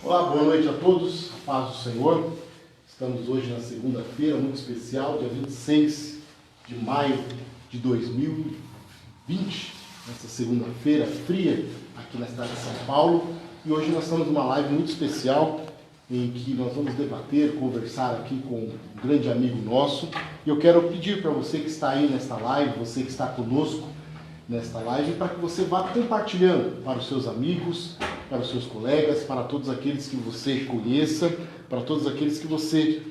Olá, boa noite a todos, a paz do Senhor. Estamos hoje na segunda-feira, muito especial, dia 26 de maio de 2020, nessa segunda-feira fria aqui na cidade de São Paulo. E hoje nós estamos numa live muito especial, em que nós vamos debater, conversar aqui com um grande amigo nosso. E eu quero pedir para você que está aí nesta live, você que está conosco nesta live, para que você vá compartilhando para os seus amigos, para os seus colegas, para todos aqueles que você conheça, para todos aqueles que você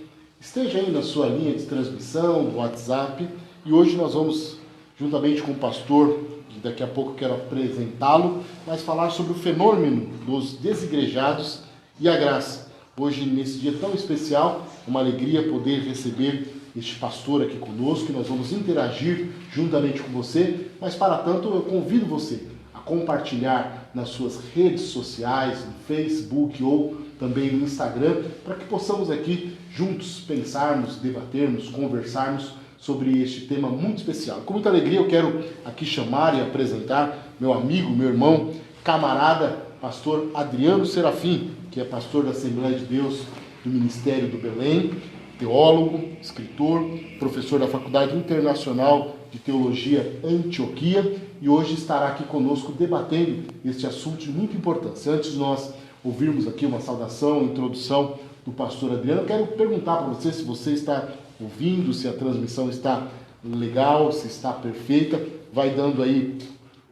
esteja aí na sua linha de transmissão, do WhatsApp. E hoje nós vamos, juntamente com o pastor, que daqui a pouco eu quero apresentá-lo, mas falar sobre o fenômeno dos desigrejados e a graça. Hoje, nesse dia tão especial, é uma alegria poder receber este pastor aqui conosco, e nós vamos interagir juntamente com você, mas para tanto eu convido você a compartilhar nas suas redes sociais, no Facebook ou também no Instagram, para que possamos aqui juntos pensarmos, debatermos, conversarmos sobre este tema muito especial. Com muita alegria eu quero aqui chamar e apresentar meu amigo, meu irmão, camarada, pastor Adriano Serafim, que é pastor da Assembleia de Deus do Ministério do Belém, teólogo, escritor, professor da Faculdade Internacional de Teologia Antioquia, e hoje estará aqui conosco debatendo este assunto de muita importância. Antes de nós ouvirmos aqui uma saudação, introdução do pastor Adriano, eu quero perguntar para você se você está ouvindo, se a transmissão está legal, se está perfeita. Vai dando aí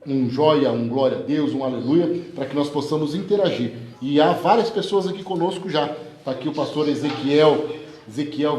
um joia, um glória a Deus, um aleluia, para que nós possamos interagir. E há várias pessoas aqui conosco já. Está aqui o pastor Ezequiel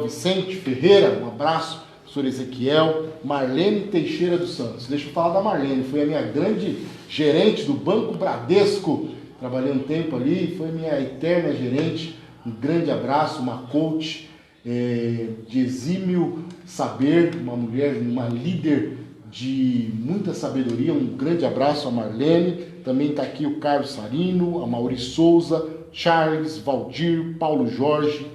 Vicente Ferreira, um abraço, professor Ezequiel. Marlene Teixeira dos Santos, deixa eu falar da Marlene, foi a minha grande gerente do Banco Bradesco, trabalhei um tempo ali, foi minha eterna gerente, um grande abraço, uma coach de exímio saber, uma mulher, uma líder de muita sabedoria, um grande abraço a Marlene. Também está aqui o Carlos Sarino, a Mauri Souza, Charles, Valdir, Paulo Jorge,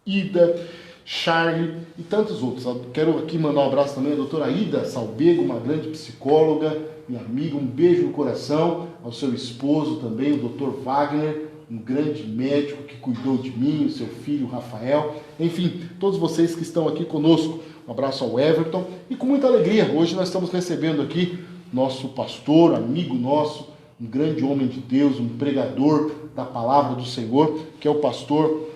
Ida, Charlie e tantos outros. Eu quero aqui mandar um abraço também à doutora Ida Salbego, uma grande psicóloga, minha amiga, um beijo no coração, ao seu esposo também, o doutor Wagner, um grande médico que cuidou de mim, o seu filho Rafael, enfim, todos vocês que estão aqui conosco. Um abraço ao Everton e com muita alegria, hoje nós estamos recebendo aqui nosso pastor, amigo nosso, um grande homem de Deus, um pregador da palavra do Senhor, que é o pastor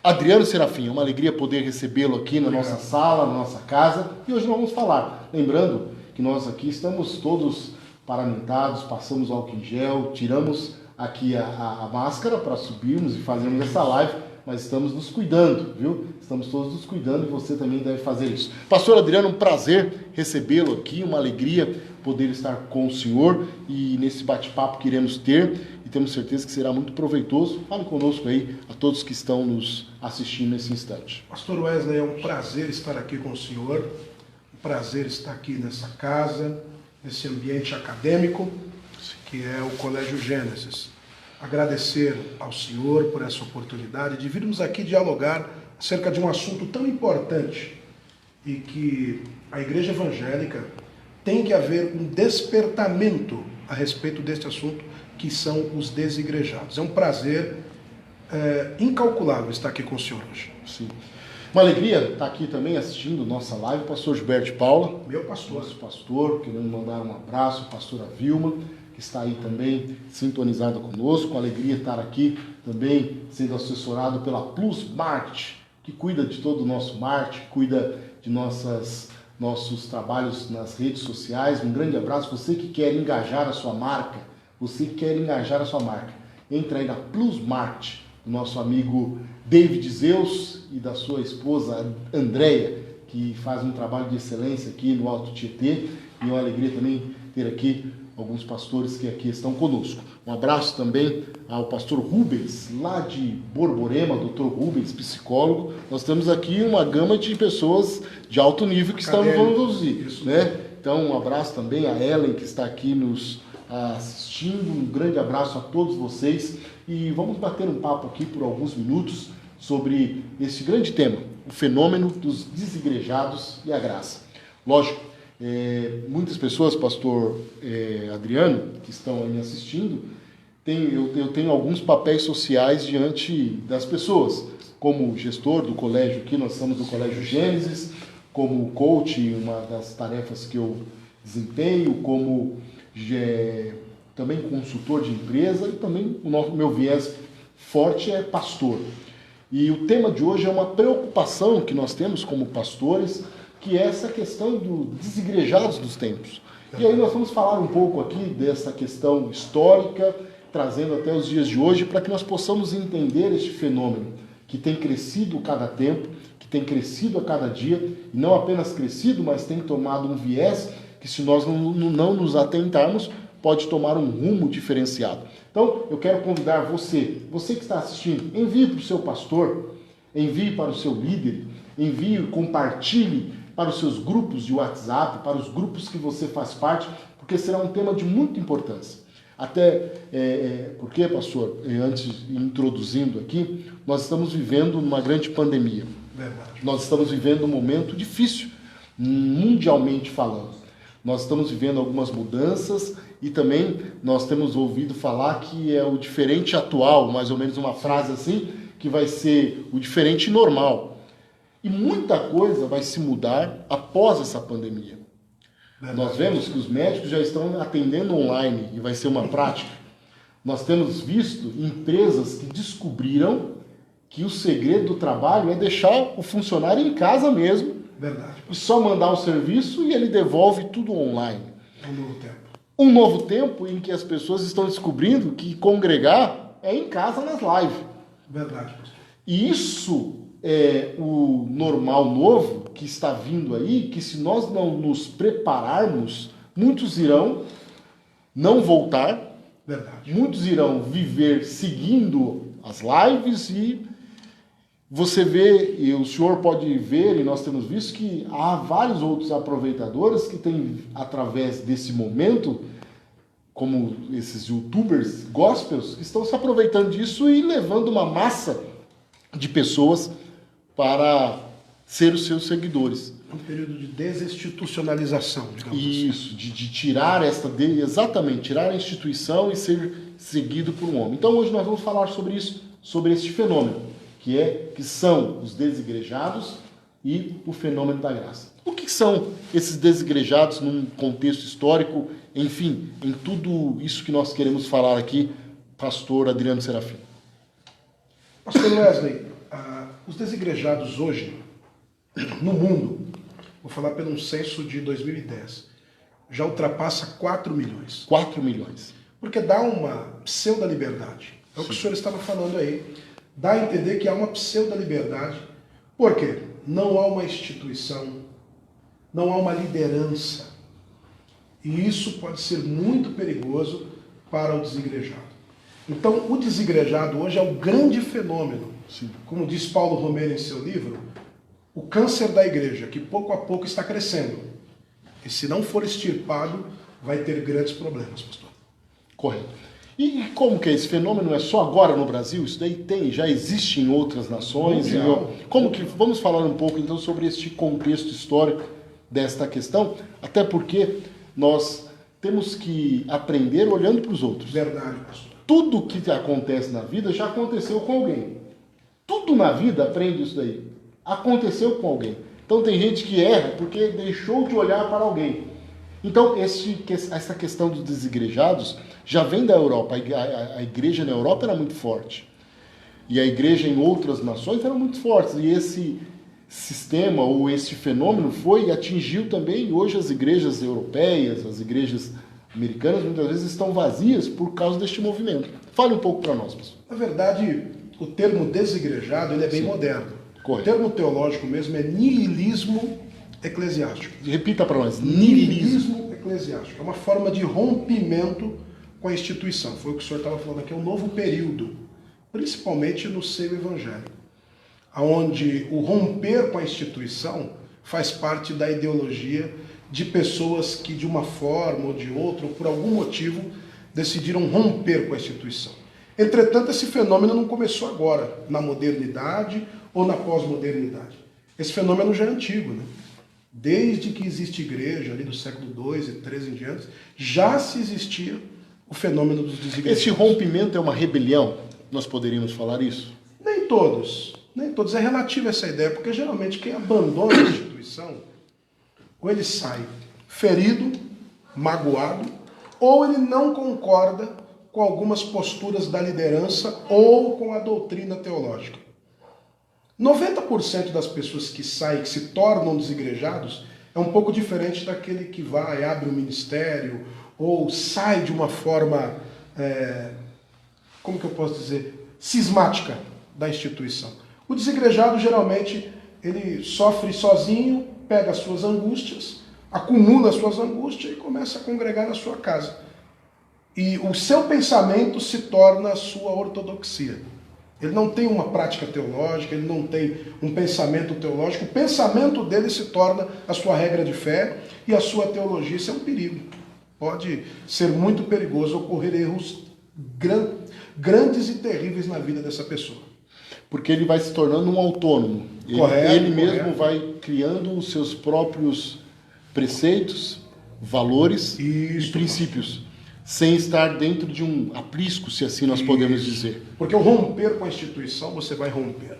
Adriano Serafim. É uma alegria poder recebê-lo aqui na nossa sala, na nossa casa. E hoje nós vamos falar, lembrando que nós aqui estamos todos paramentados, passamos álcool em gel, tiramos aqui a máscara para subirmos e fazermos essa live, mas estamos nos cuidando, viu? Estamos todos nos cuidando e você também deve fazer isso. Pastor Adriano, um prazer recebê-lo aqui, uma alegria poder estar com o senhor e nesse bate-papo que iremos ter, e temos certeza que será muito proveitoso. Fale conosco aí, a todos que estão nos assistindo nesse instante. Pastor Wesley, é um prazer estar aqui com o senhor, um prazer estar aqui nessa casa, nesse ambiente acadêmico, que é o Colégio Gênesis. Agradecer ao senhor por essa oportunidade de virmos aqui dialogar acerca de um assunto tão importante e que a Igreja Evangélica tem que haver um despertamento a respeito deste assunto, que são os desigrejados. É um prazer incalculável estar aqui com o senhor hoje. Sim. Uma alegria estar aqui também assistindo nossa live, o pastor Gilberto Paula. Meu pastor. Nosso pastor, querendo mandar um abraço, a pastora Vilma, que está aí também sintonizada conosco. Uma alegria estar aqui também sendo assessorado pela Plus Marketing, que cuida de todo o nosso marketing, cuida de nossos trabalhos nas redes sociais. Um grande abraço. Você que quer engajar a sua marca, entra aí na Plus Marketing, do nosso amigo David Zeus e da sua esposa Andréia, que faz um trabalho de excelência aqui no Alto Tietê. E é uma alegria também ter aqui alguns pastores que aqui estão conosco. Um abraço também ao pastor Rubens, lá de Borborema, doutor Rubens, psicólogo. Nós temos aqui uma gama de pessoas de alto nível que estão nos conduzir, né? Então, um abraço também a Ellen, que está aqui nos assistindo. Um grande abraço a todos vocês. E vamos bater um papo aqui por alguns minutos sobre esse grande tema, o fenômeno dos desigrejados e a graça. Lógico, muitas pessoas, pastor Adriano, que estão aí me assistindo, eu tenho alguns papéis sociais diante das pessoas, como gestor do colégio aqui, nós somos do Colégio Gênesis, como coach, uma das tarefas que eu desempenho, como também consultor de empresa e também o meu viés forte é pastor. E o tema de hoje é uma preocupação que nós temos como pastores, que é essa questão do desigrejados dos tempos. E aí nós vamos falar um pouco aqui dessa questão histórica, trazendo até os dias de hoje, para que nós possamos entender este fenômeno que tem crescido cada tempo, que tem crescido a cada dia, e não apenas crescido, mas tem tomado um viés que, se nós não nos atentarmos, pode tomar um rumo diferenciado. Então, eu quero convidar você que está assistindo, envie para o seu pastor, envie para o seu líder, envie, compartilhe para os seus grupos de WhatsApp, para os grupos que você faz parte, porque será um tema de muita importância. Até porque, pastor, antes, introduzindo aqui, nós estamos vivendo uma grande pandemia. Verdade. Nós estamos vivendo um momento difícil, mundialmente falando. Nós estamos vivendo algumas mudanças e também nós temos ouvido falar que é o diferente atual, mais ou menos uma frase assim, que vai ser o diferente normal. E muita coisa vai se mudar após essa pandemia. Verdade. Nós vemos que os médicos já estão atendendo online e vai ser uma prática. Nós temos visto empresas que descobriram que o segredo do trabalho é deixar o funcionário em casa mesmo. Verdade. E só mandar o serviço e ele devolve tudo online. Um novo tempo. Um novo tempo em que as pessoas estão descobrindo que congregar é em casa nas lives. Verdade, pastor. E isso é o normal novo que está vindo aí, que se nós não nos prepararmos, muitos irão não voltar. Verdade. Muitos irão viver seguindo as lives e você vê, e o senhor pode ver, e nós temos visto que há vários outros aproveitadores que têm, através desse momento, como esses youtubers gospels, que estão se aproveitando disso e levando uma massa de pessoas para ser os seus seguidores. Um período de desinstitucionalização, digamos assim. Isso, de tirar exatamente, tirar a instituição e ser seguido por um homem. Então hoje nós vamos falar sobre isso, sobre este fenômeno, que são os desigrejados e o fenômeno da graça. O que são esses desigrejados num contexto histórico, enfim, em tudo isso que nós queremos falar aqui, pastor Adriano Serafim? Pastor Wesley, os desigrejados hoje, no mundo, vou falar pelo censo de 2010, já ultrapassa 4 milhões. 4 milhões. Porque dá uma pseudo-liberdade. É o que o senhor estava falando aí. Dá a entender que há uma pseudo-liberdade. Por quê? Não há uma instituição, não há uma liderança. E isso pode ser muito perigoso para o desigrejado. Então, o desigrejado hoje é um grande fenômeno. Sim. Como diz Paulo Romero em seu livro, o câncer da igreja, que pouco a pouco está crescendo. E se não for extirpado, vai ter grandes problemas, pastor. Correto. E como que é esse fenômeno? É só agora no Brasil? Isso daí já existe em outras nações? Como que vamos falar um pouco então sobre este contexto histórico desta questão? Até porque nós temos que aprender olhando para os outros. Verdade, pastor. Tudo que acontece na vida já aconteceu com alguém. Tudo na vida aprende isso daí. Aconteceu com alguém. Então tem gente que erra porque deixou de olhar para alguém. Então essa questão dos desigrejados já vem da Europa. A igreja na Europa era muito forte. E a igreja em outras nações era muito forte. E esse sistema ou esse fenômeno atingiu também hoje as igrejas europeias, as igrejas americanas muitas vezes estão vazias por causa deste movimento. Fale um pouco para nós, pastor. Na verdade, o termo desigrejado ele é bem moderno. Correto. O termo teológico mesmo é nihilismo eclesiástico. Repita para nós. Nihilismo eclesiástico. É uma forma de rompimento com a instituição. Foi o que o senhor estava falando aqui, é um novo período, principalmente no seio evangélico, onde o romper com a instituição faz parte da ideologia de pessoas que de uma forma ou de outra, ou por algum motivo, decidiram romper com a instituição. Entretanto, esse fenômeno não começou agora, na modernidade ou na pós-modernidade. Esse fenômeno já é antigo, né? Desde que existe igreja, ali do século II e III em diante, já se existia o fenômeno dos desigrejados. Esse rompimento é uma rebelião? Nós poderíamos falar isso? Nem todos. É relativo essa ideia, porque geralmente quem abandona a instituição, ou ele sai ferido, magoado, ou ele não concorda com algumas posturas da liderança ou com a doutrina teológica. 90% das pessoas que saem, que se tornam desigrejados, é um pouco diferente daquele que vai, abre um ministério, ou sai de uma forma, como que eu posso dizer, cismática da instituição. O desigrejado, geralmente, ele sofre sozinho, pega as suas angústias, acumula as suas angústias e começa a congregar na sua casa. E o seu pensamento se torna a sua ortodoxia. Ele não tem uma prática teológica, ele não tem um pensamento teológico. O pensamento dele se torna a sua regra de fé e a sua teologia. Isso é um perigo. Pode ser muito perigoso ocorrer erros grandes e terríveis na vida dessa pessoa. Porque ele vai se tornando um autônomo. Ele mesmo vai criando os seus próprios preceitos, valores e princípios, sem estar dentro de um aprisco, se assim nós podemos dizer. Porque o romper com a instituição, você vai romper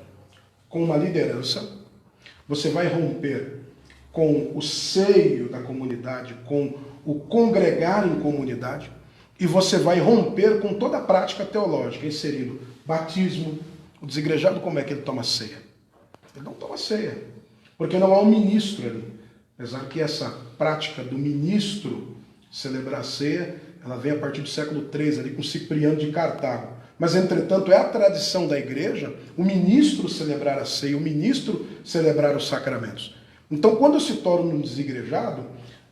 com uma liderança, você vai romper com o seio da comunidade, com o congregar em comunidade, e você vai romper com toda a prática teológica, inserindo batismo. O desigrejado, como é que ele toma ceia? Ele não toma ceia, porque não há um ministro ali. Apesar que essa prática do ministro celebrar a ceia, ela vem a partir do século III, ali com Cipriano de Cartago. Mas, entretanto, é a tradição da igreja o ministro celebrar a ceia, o ministro celebrar os sacramentos. Então, quando eu se torno um desigrejado,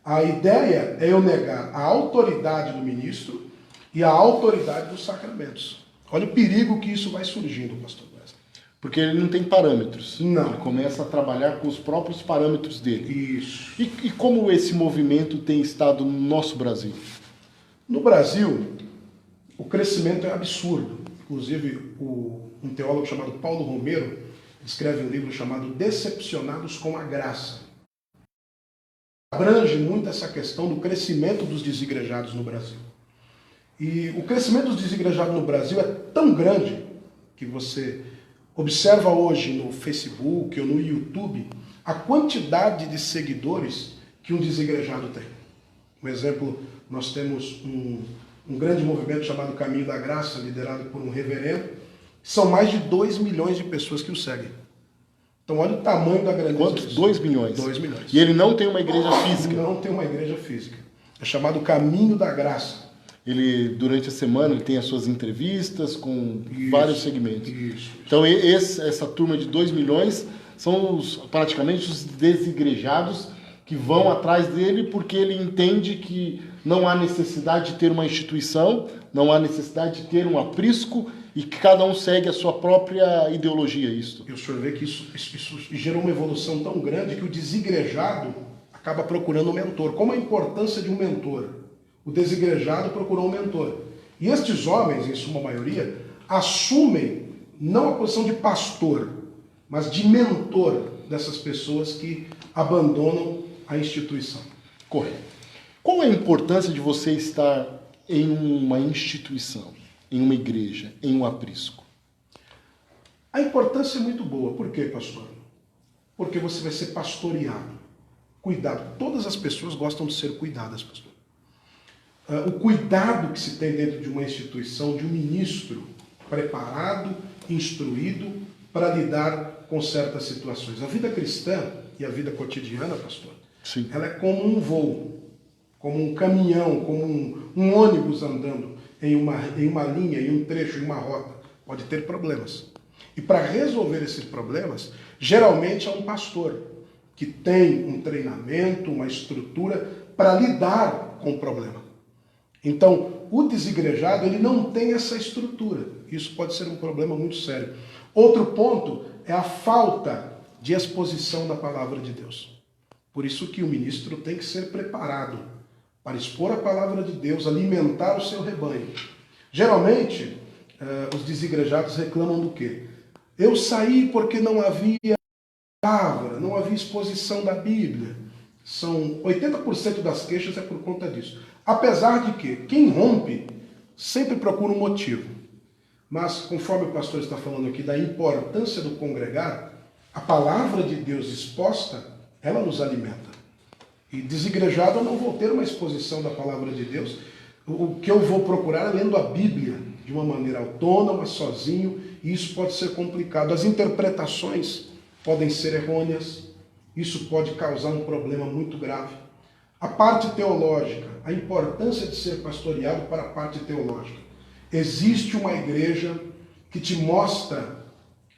a ideia é eu negar a autoridade do ministro e a autoridade dos sacramentos. Olha o perigo que isso vai surgindo, pastor Wesley. Porque ele não tem parâmetros. Não. Ele começa a trabalhar com os próprios parâmetros dele. Isso. E como esse movimento tem estado no nosso Brasil? No Brasil, o crescimento é absurdo. Inclusive, um teólogo chamado Paulo Romero escreve um livro chamado Decepcionados com a Graça. Abrange muito essa questão do crescimento dos desigrejados no Brasil. E o crescimento dos desigrejados no Brasil é tão grande que você observa hoje no Facebook ou no YouTube a quantidade de seguidores que um desigrejado tem. Um exemplo, nós temos um grande movimento chamado Caminho da Graça, liderado por um reverendo. São mais de 2 milhões de pessoas que o seguem. Então olha o tamanho da grandeza. Quantos? 2 milhões? 2 milhões. E ele não tem uma igreja física? Não tem uma igreja física. É chamado Caminho da Graça. Ele, durante a semana, ele tem as suas entrevistas com vários segmentos. Isso. Então, essa turma de 2 milhões são praticamente os desigrejados que vão atrás dele porque ele entende que não há necessidade de ter uma instituição, não há necessidade de ter um aprisco e que cada um segue a sua própria ideologia. Isso. E o senhor vê que isso gera uma evolução tão grande que o desigrejado acaba procurando um mentor. Como a importância de um mentor? O desigrejado procurou um mentor. E estes homens, em sua maioria, assumem não a posição de pastor, mas de mentor dessas pessoas que abandonam a instituição. Correto. Qual é a importância de você estar em uma instituição, em uma igreja, em um aprisco? A importância é muito boa. Por quê, pastor? Porque você vai ser pastoreado. Cuidado. Todas as pessoas gostam de ser cuidadas, pastor. O cuidado que se tem dentro de uma instituição, de um ministro preparado, instruído para lidar com certas situações. A vida cristã e a vida cotidiana, pastor, Sim. Ela é como um voo, como um caminhão, como um ônibus andando em uma linha, em um trecho, em uma rota. Pode ter problemas. E para resolver esses problemas, geralmente é um pastor que tem um treinamento, uma estrutura para lidar com o problema. Então, o desigrejado, ele não tem essa estrutura. Isso pode ser um problema muito sério. Outro ponto é a falta de exposição da palavra de Deus. Por isso que o ministro tem que ser preparado para expor a palavra de Deus, alimentar o seu rebanho. Geralmente, os desigrejados reclamam do quê? Eu saí porque não havia palavra, não havia exposição da Bíblia. 80% das queixas é por conta disso. Apesar de que quem rompe sempre procura um motivo. Mas, conforme o pastor está falando aqui da importância do congregar, a palavra de Deus exposta, ela nos alimenta. E desigrejado eu não vou ter uma exposição da palavra de Deus. O que eu vou procurar é lendo a Bíblia de uma maneira autônoma, sozinho, e isso pode ser complicado. As interpretações podem ser errôneas, isso pode causar um problema muito grave. A parte teológica, a importância de ser pastoreado para a parte teológica. Existe uma igreja que te mostra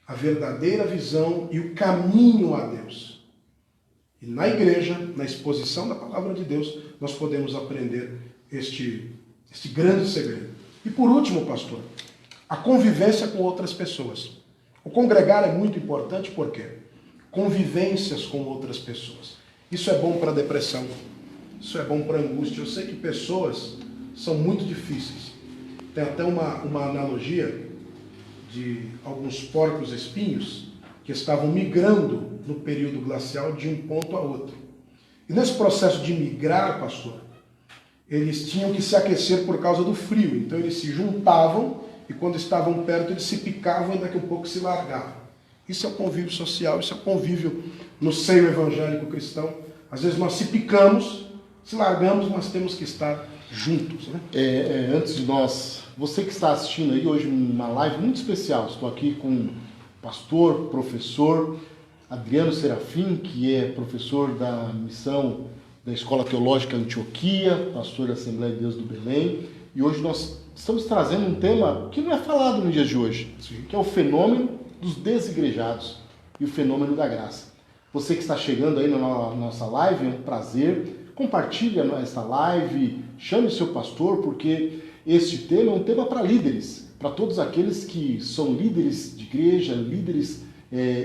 a verdadeira visão e o caminho a Deus. E na igreja, na exposição da palavra de Deus, nós podemos aprender este grande segredo. E por último, pastor, a convivência com outras pessoas. O congregar é muito importante porque convivências com outras pessoas. Isso é bom para a depressão, isso é bom para a angústia. Eu sei que pessoas são muito difíceis. Tem até uma analogia de alguns porcos espinhos que estavam migrando no período glacial de um ponto a outro. E nesse processo de migrar, pastor, eles tinham que se aquecer por causa do frio. Então eles se juntavam e quando estavam perto eles se picavam e daqui a pouco se largavam. Isso é o convívio social, isso é o convívio no seio evangélico cristão. Às vezes nós se picamos, se largamos, mas temos que estar juntos, né? Antes de nós, você que está assistindo aí hoje uma live muito especial, estou aqui com o pastor, professor Adriano Serafim, que é professor da missão da Escola Teológica Antioquia, pastor da Assembleia de Deus do Belém, e hoje nós estamos trazendo um tema que não é falado no dia de hoje, que é o fenômeno dos desigrejados e o fenômeno da graça. Você que está chegando aí na nossa live, é um prazer, compartilhe esta live, chame o seu pastor, porque este tema é um tema para líderes, para todos aqueles que são líderes de igreja, líderes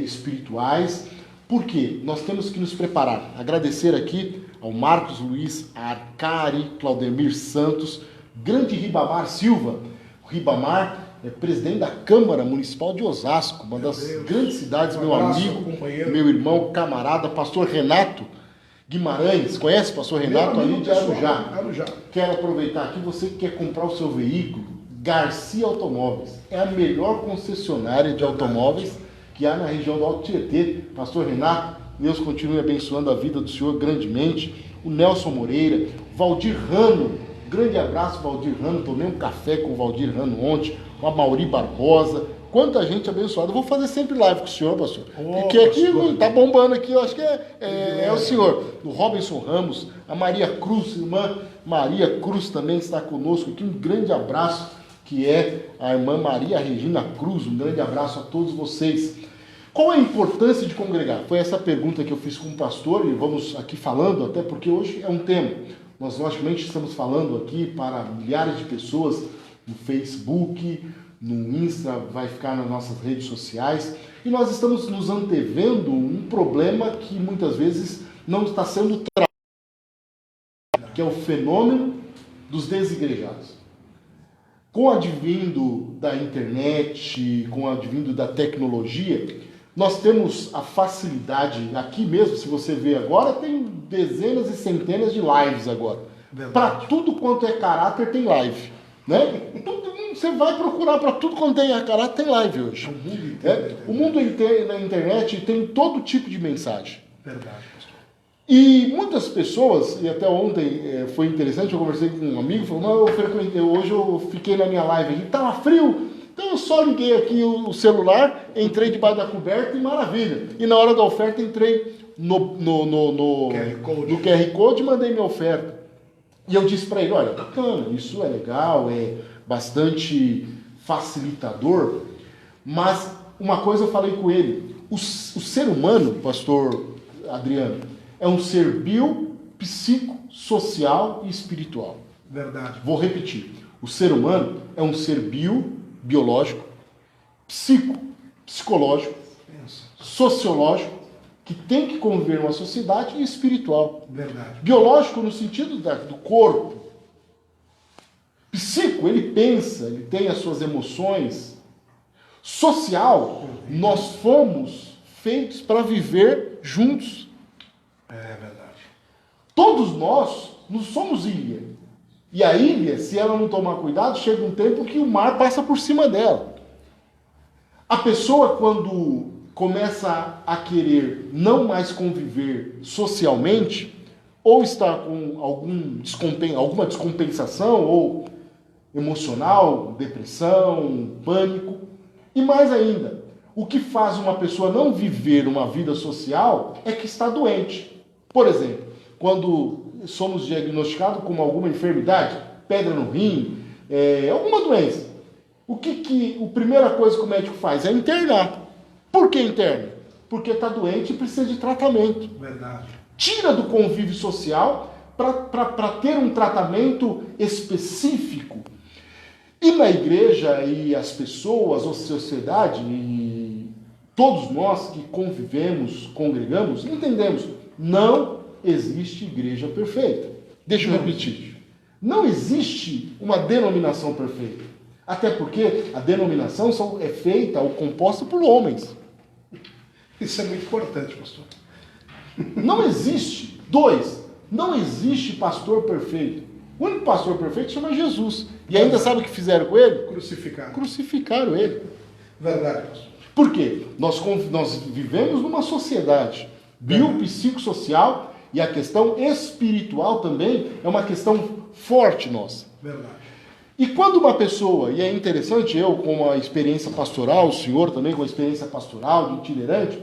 espirituais, porque nós temos que nos preparar. Agradecer aqui ao Marcos Luiz Arcari, Claudemir Santos, grande Ribamar Silva. O Ribamar é presidente da Câmara Municipal de Osasco, uma das grandes cidades, meu amigo, meu irmão, camarada, pastor Renato Guimarães. Conhece o pastor Renato ali de Arujá? Quero aproveitar aqui, você que quer comprar o seu veículo, Garcia Automóveis. É a melhor concessionária de automóveis que há na região do Alto Tietê. Pastor Renato, Deus continue abençoando a vida do senhor grandemente. O Nelson Moreira, Valdir Rano, grande abraço, Valdir Rano. Tomei um café com o Valdir Rano ontem, com a Mauri Barbosa. Quanta gente abençoada. Eu vou fazer sempre live com o senhor, pastor. Porque aqui está bombando aqui, eu acho que é o senhor. O Robinson Ramos, a Maria Cruz, irmã Maria Cruz também está conosco aqui. Um grande abraço, que é a irmã Maria Regina Cruz. Um grande abraço a todos vocês. Qual é a importância de congregar? Foi essa pergunta que eu fiz com o pastor, e vamos aqui falando, até porque hoje é um tema. Nós, logicamente, estamos falando aqui para milhares de pessoas no Facebook, no Insta, vai ficar nas nossas redes sociais, e nós estamos nos antevendo um problema que muitas vezes não está sendo tratado, que é o fenômeno dos desigrejados. Com o advindo da internet, com o advindo da tecnologia, nós temos a facilidade, aqui mesmo, se você ver agora, tem dezenas e centenas de lives agora. Para tudo quanto é caráter tem live, né? Você vai procurar para tudo quanto é caráter tem live hoje. O mundo inteiro na internet tem todo tipo de mensagem. Verdade, pastor. E muitas pessoas, e até ontem foi interessante, eu conversei com um amigo, falou, não, hoje eu fiquei na minha live aqui, estava frio. Então eu só liguei aqui o celular, entrei debaixo da coberta e maravilha. E na hora da oferta entrei no QR Code e mandei minha oferta. E eu disse para ele, olha, bacana, isso é legal, é bastante facilitador, mas uma coisa eu falei com ele, o ser humano, pastor Adriano, é um ser bio, psico, social e espiritual. Verdade. Vou repetir, o ser humano é um ser biológico, psicológico, sociológico, que tem que conviver numa sociedade, e espiritual. Verdade. Biológico no sentido do corpo. Psico, ele pensa, ele tem as suas emoções. Social, nós fomos feitos para viver juntos. É verdade. Todos nós não somos ilha. E a ilha, se ela não tomar cuidado, chega um tempo que o mar passa por cima dela. A pessoa, quando começa a querer não mais conviver socialmente, ou está com alguma descompensação, ou emocional, depressão, pânico, e mais ainda, o que faz uma pessoa não viver uma vida social é que está doente. Por exemplo, quando somos diagnosticados com alguma enfermidade, pedra no rim, alguma doença, a primeira coisa que o médico faz é internar. Por que interna? Porque está doente e precisa de tratamento. Verdade. Tira do convívio social para ter um tratamento específico. E na igreja, e as pessoas, a sociedade, e todos nós que convivemos, congregamos, entendemos, não existe igreja perfeita. Deixa eu repetir. Não existe uma denominação perfeita. Até porque a denominação é feita ou composta por homens. Isso é muito importante, pastor. Não existe. 2. Não existe pastor perfeito. O único pastor perfeito chama Jesus. E ainda sabe o que fizeram com ele? Crucificado. Crucificaram ele. Verdade, pastor. Por quê? Nós vivemos numa sociedade biopsicossocial e a questão espiritual também é uma questão forte nossa. Verdade. E quando uma pessoa, e é interessante, eu com a experiência pastoral, o senhor também com a experiência pastoral, de itinerante,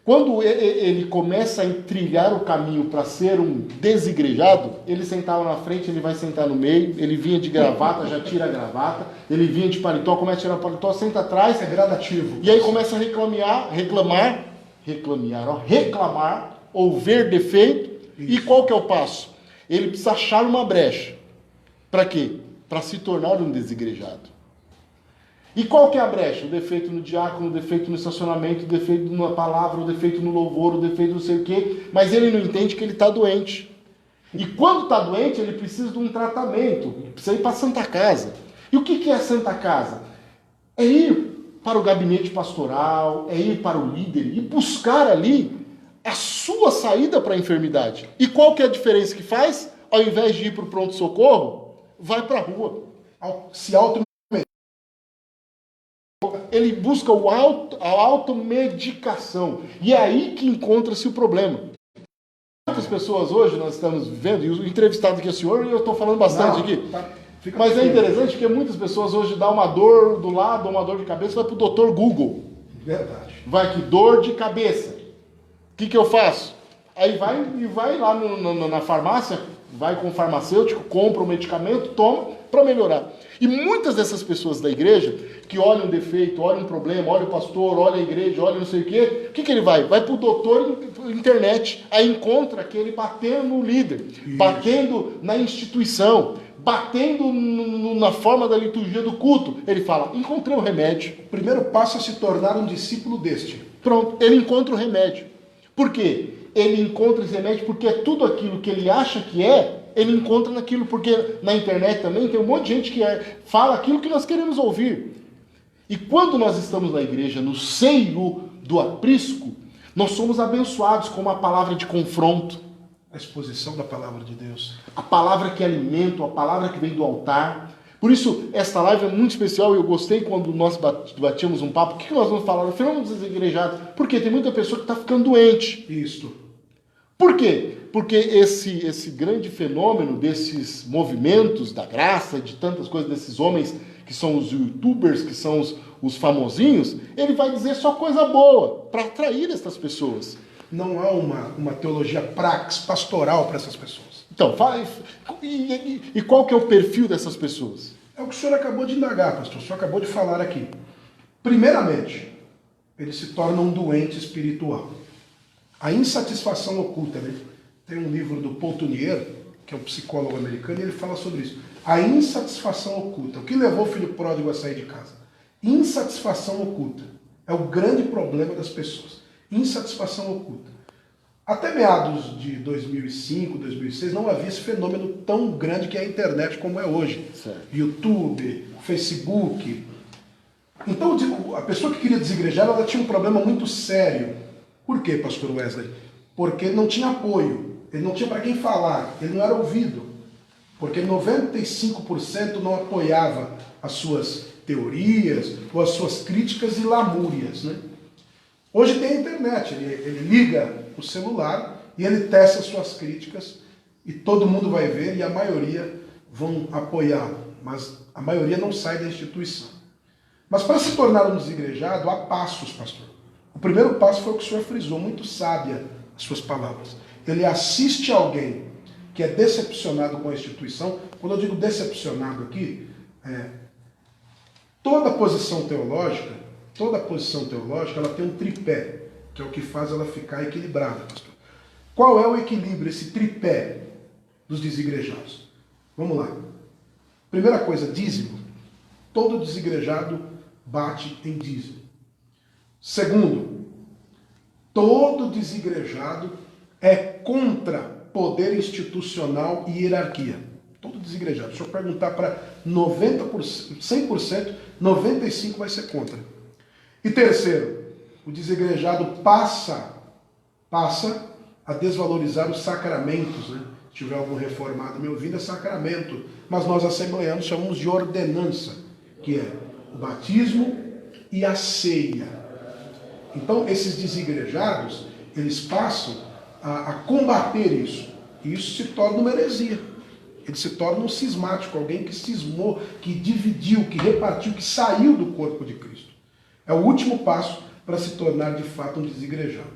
quando ele começa a trilhar o caminho para ser um desigrejado, ele sentava na frente, ele vai sentar no meio, ele vinha de gravata, já tira a gravata, ele vinha de paletó, começa a tirar o paletó, senta atrás. É gradativo. E aí começa a reclamar, ou ver defeito. Isso. E qual que é o passo? Ele precisa achar uma brecha. Para quê? Para se tornar um desigrejado. E qual que é a brecha? O defeito no diácono, o defeito no estacionamento, o defeito na palavra, o defeito no louvor, o defeito não sei o quê. Mas ele não entende que ele está doente. E quando está doente, ele precisa de um tratamento. Ele precisa ir para a Santa Casa. E o que é a Santa Casa? É ir para o gabinete pastoral, é ir para o líder e buscar ali a sua saída para a enfermidade. E qual que é a diferença que faz? Ao invés de ir para o pronto-socorro, vai para a rua. Se auto Ele busca a automedicação. E é aí que encontra-se o problema. Muitas pessoas hoje, nós estamos vivendo, e o entrevistado aqui é o senhor, e eu estou falando bastante aqui. Mas é interessante porque muitas pessoas hoje dão uma dor do lado, uma dor de cabeça, vai para o doutor Google. Verdade. Vai que dor de cabeça. O que eu faço? Aí vai lá na farmácia, vai com o farmacêutico, compra o medicamento, toma para melhorar. E muitas dessas pessoas da igreja, que olham um defeito, olham um problema, olham o pastor, olham a igreja, olham não sei o quê, o que ele vai? Vai para o doutor na internet, aí encontra aquele batendo no líder, isso, batendo na instituição, batendo na forma da liturgia do culto. Ele fala, encontrei o remédio. O primeiro passo é se tornar um discípulo deste. Pronto, ele encontra o remédio. Por quê? Ele encontra esse remédio porque é tudo aquilo que ele acha que ele encontra naquilo, porque na internet também tem um monte de gente que fala aquilo que nós queremos ouvir. E quando nós estamos na igreja, no seio do aprisco, nós somos abençoados com uma palavra de confronto. A exposição da palavra de Deus. A palavra que alimenta, a palavra que vem do altar. Por isso, esta live é muito especial e eu gostei quando nós batíamos um papo. O que nós vamos falar? Fenômeno desigrejados. Porque tem muita pessoa que está ficando doente. Isso. Por quê? Porque esse grande fenômeno desses movimentos da graça, de tantas coisas, desses homens que são os youtubers, que são os famosinhos, ele vai dizer só coisa boa para atrair essas pessoas. Não há uma teologia pastoral para essas pessoas. Então, e qual que é o perfil dessas pessoas? É o que o senhor acabou de indagar, pastor. O senhor acabou de falar aqui. Primeiramente, ele se torna um doente espiritual. A insatisfação oculta, né? Tem um livro do Paul Tournier, que é um psicólogo americano, e ele fala sobre isso. A insatisfação oculta. O que levou o filho pródigo a sair de casa? Insatisfação oculta. É o grande problema das pessoas. Insatisfação oculta. Até meados de 2005, 2006, não havia esse fenômeno tão grande que é a internet como é hoje. Certo. YouTube, Facebook. Então, a pessoa que queria desigrejar, ela tinha um problema muito sério. Por quê, pastor Wesley? Porque ele não tinha apoio, ele não tinha para quem falar, ele não era ouvido. porque 95% não apoiava as suas teorias ou as suas críticas e lamúrias, né? Hoje tem a internet, ele liga o celular e ele testa as suas críticas e todo mundo vai ver e a maioria vão apoiá-lo, mas a maioria não sai da instituição. Mas para se tornar um desigrejado, há passos, pastor. O primeiro passo foi o que o senhor frisou, muito sábia as suas palavras. Ele assiste alguém que é decepcionado com a instituição. Quando eu digo decepcionado aqui, toda posição teológica, ela tem um tripé, que é o que faz ela ficar equilibrada, pastor. Qual é o equilíbrio, esse tripé dos desigrejados? Vamos lá. Primeira coisa, dízimo. Todo desigrejado bate em dízimo. Segundo, todo desigrejado é contra poder institucional e hierarquia. Todo desigrejado. Se eu perguntar para 90%, 100%, 95% vai ser contra. E terceiro, o desigrejado passa a desvalorizar os sacramentos, né? Se tiver algum reformado me ouvindo, é sacramento. Mas nós assembleanos chamamos de ordenança, que é o batismo e a ceia. Então, esses desigrejados, eles passam a combater isso. E isso se torna uma heresia. Ele se torna um cismático, alguém que cismou, que dividiu, que repartiu, que saiu do corpo de Cristo. É o último passo para se tornar de fato um desigrejado.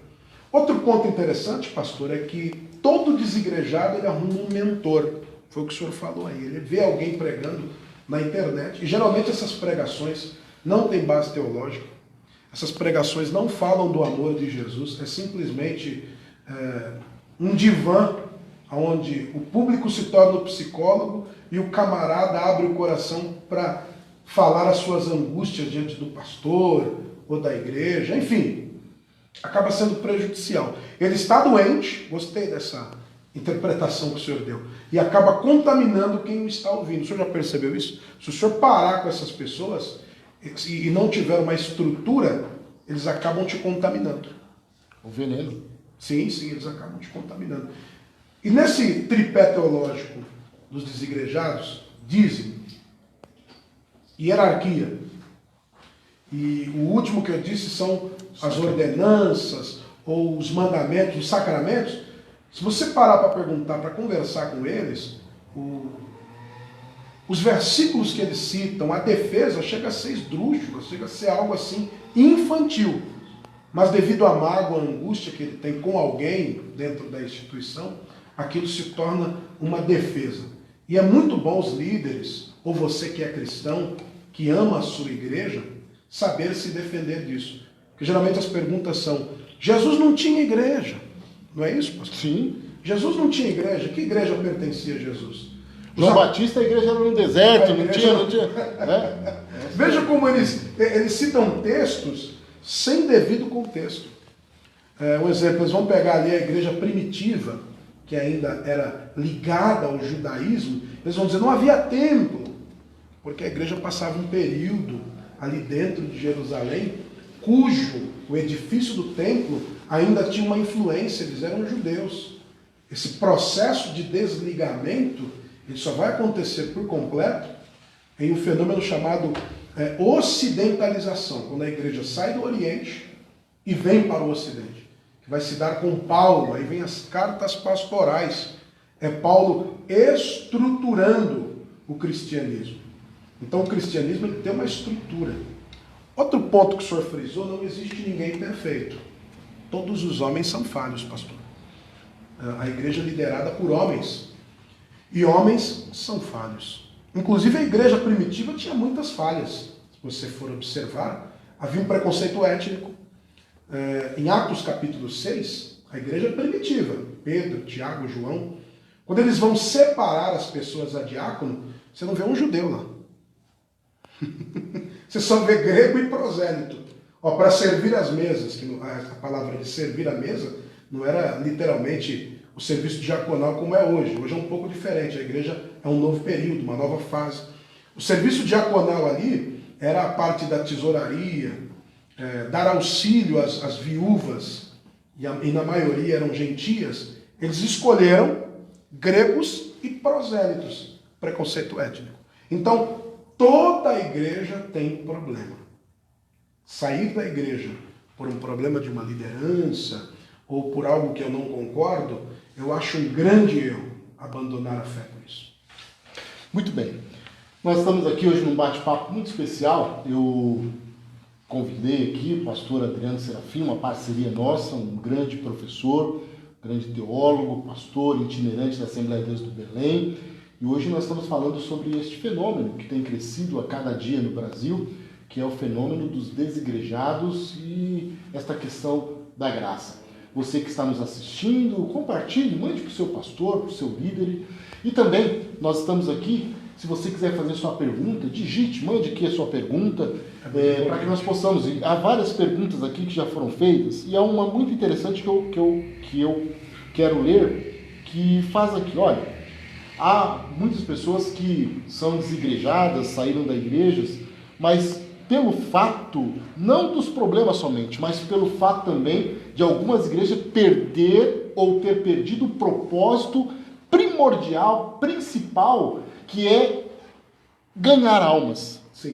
Outro ponto interessante, pastor, é que todo desigrejado ele arruma um mentor. Foi o que o senhor falou aí. Ele vê alguém pregando na internet, e geralmente essas pregações não têm base teológica, essas pregações não falam do amor de Jesus, é simplesmente um divã onde o público se torna o psicólogo e o camarada abre o coração para falar as suas angústias diante do pastor ou da igreja, enfim, acaba sendo prejudicial. Ele está doente, gostei dessa interpretação que o senhor deu, e acaba contaminando quem o está ouvindo. O senhor já percebeu isso? Se o senhor parar com essas pessoas e não tiver uma estrutura, eles acabam te contaminando. O veneno. Sim, eles acabam te contaminando. E nesse tripé teológico dos desigrejados, dízimo, hierarquia, e o último que eu disse são as ordenanças, ou os mandamentos, os sacramentos. Se você parar para perguntar, para conversar com eles, os versículos que eles citam, a defesa chega a ser esdrúxula, chega a ser algo assim infantil. Mas devido à mágoa, à angústia que ele tem com alguém dentro da instituição, aquilo se torna uma defesa. E é muito bom os líderes, ou você que é cristão, que ama a sua igreja, saber se defender disso. Porque geralmente as perguntas são, Jesus não tinha igreja. Não é isso, pastor? Sim. Jesus não tinha igreja. Que igreja pertencia a Jesus? João Batista, a igreja era no deserto, não tinha. Veja como eles citam textos sem devido contexto. Um exemplo, eles vão pegar ali a igreja primitiva, que ainda era ligada ao judaísmo, eles vão dizer, não havia templo, porque a igreja passava um período ali dentro de Jerusalém, cujo o edifício do templo ainda tinha uma influência, eles eram judeus. Esse processo de desligamento, ele só vai acontecer por completo em um fenômeno chamado ocidentalização, quando a igreja sai do Oriente e vem para o Ocidente, que vai se dar com Paulo, aí vem as cartas pastorais, é Paulo estruturando o cristianismo. Então o cristianismo ele tem uma estrutura. Outro ponto que o senhor frisou, não existe ninguém perfeito. Todos os homens são falhos, pastor. A igreja é liderada por homens. E homens são falhos. Inclusive a igreja primitiva tinha muitas falhas. Se você for observar, havia um preconceito étnico. Em Atos capítulo 6, a igreja primitiva, Pedro, Tiago, João, quando eles vão separar as pessoas a diácono, você não vê um judeu lá. Você só vê grego e prosélito. Para servir as mesas, que a palavra de servir a mesa não era literalmente o serviço diaconal como é hoje. Hoje é um pouco diferente. A igreja é um novo período, uma nova fase. O serviço diaconal ali era a parte da tesouraria, dar auxílio às viúvas, e na maioria eram gentias. Eles escolheram gregos e prosélitos. preconceito étnico. Então, toda a igreja tem problema. Sair da igreja por um problema de uma liderança ou por algo que eu não concordo, eu acho um grande erro abandonar a fé por isso. Muito bem. Nós estamos aqui hoje num bate-papo muito especial. Eu convidei aqui o pastor Adriano Serafim, uma parceria nossa, um grande professor, grande teólogo, pastor itinerante da Assembleia de Deus do Belém. E hoje nós estamos falando sobre este fenômeno que tem crescido a cada dia no Brasil, que é o fenômeno dos desigrejados e esta questão da graça. Você que está nos assistindo, compartilhe, mande para o seu pastor, para o seu líder. E também nós estamos aqui, se você quiser fazer sua pergunta, digite, mande aqui a sua pergunta, para que nós possamos. Há várias perguntas aqui que já foram feitas, e há uma muito interessante que eu quero ler, que faz aqui, olha, há muitas pessoas que são desigrejadas, saíram da igreja, mas pelo fato, não dos problemas somente, mas pelo fato também de algumas igrejas perder ou ter perdido o propósito primordial, principal, que é ganhar almas. Sim.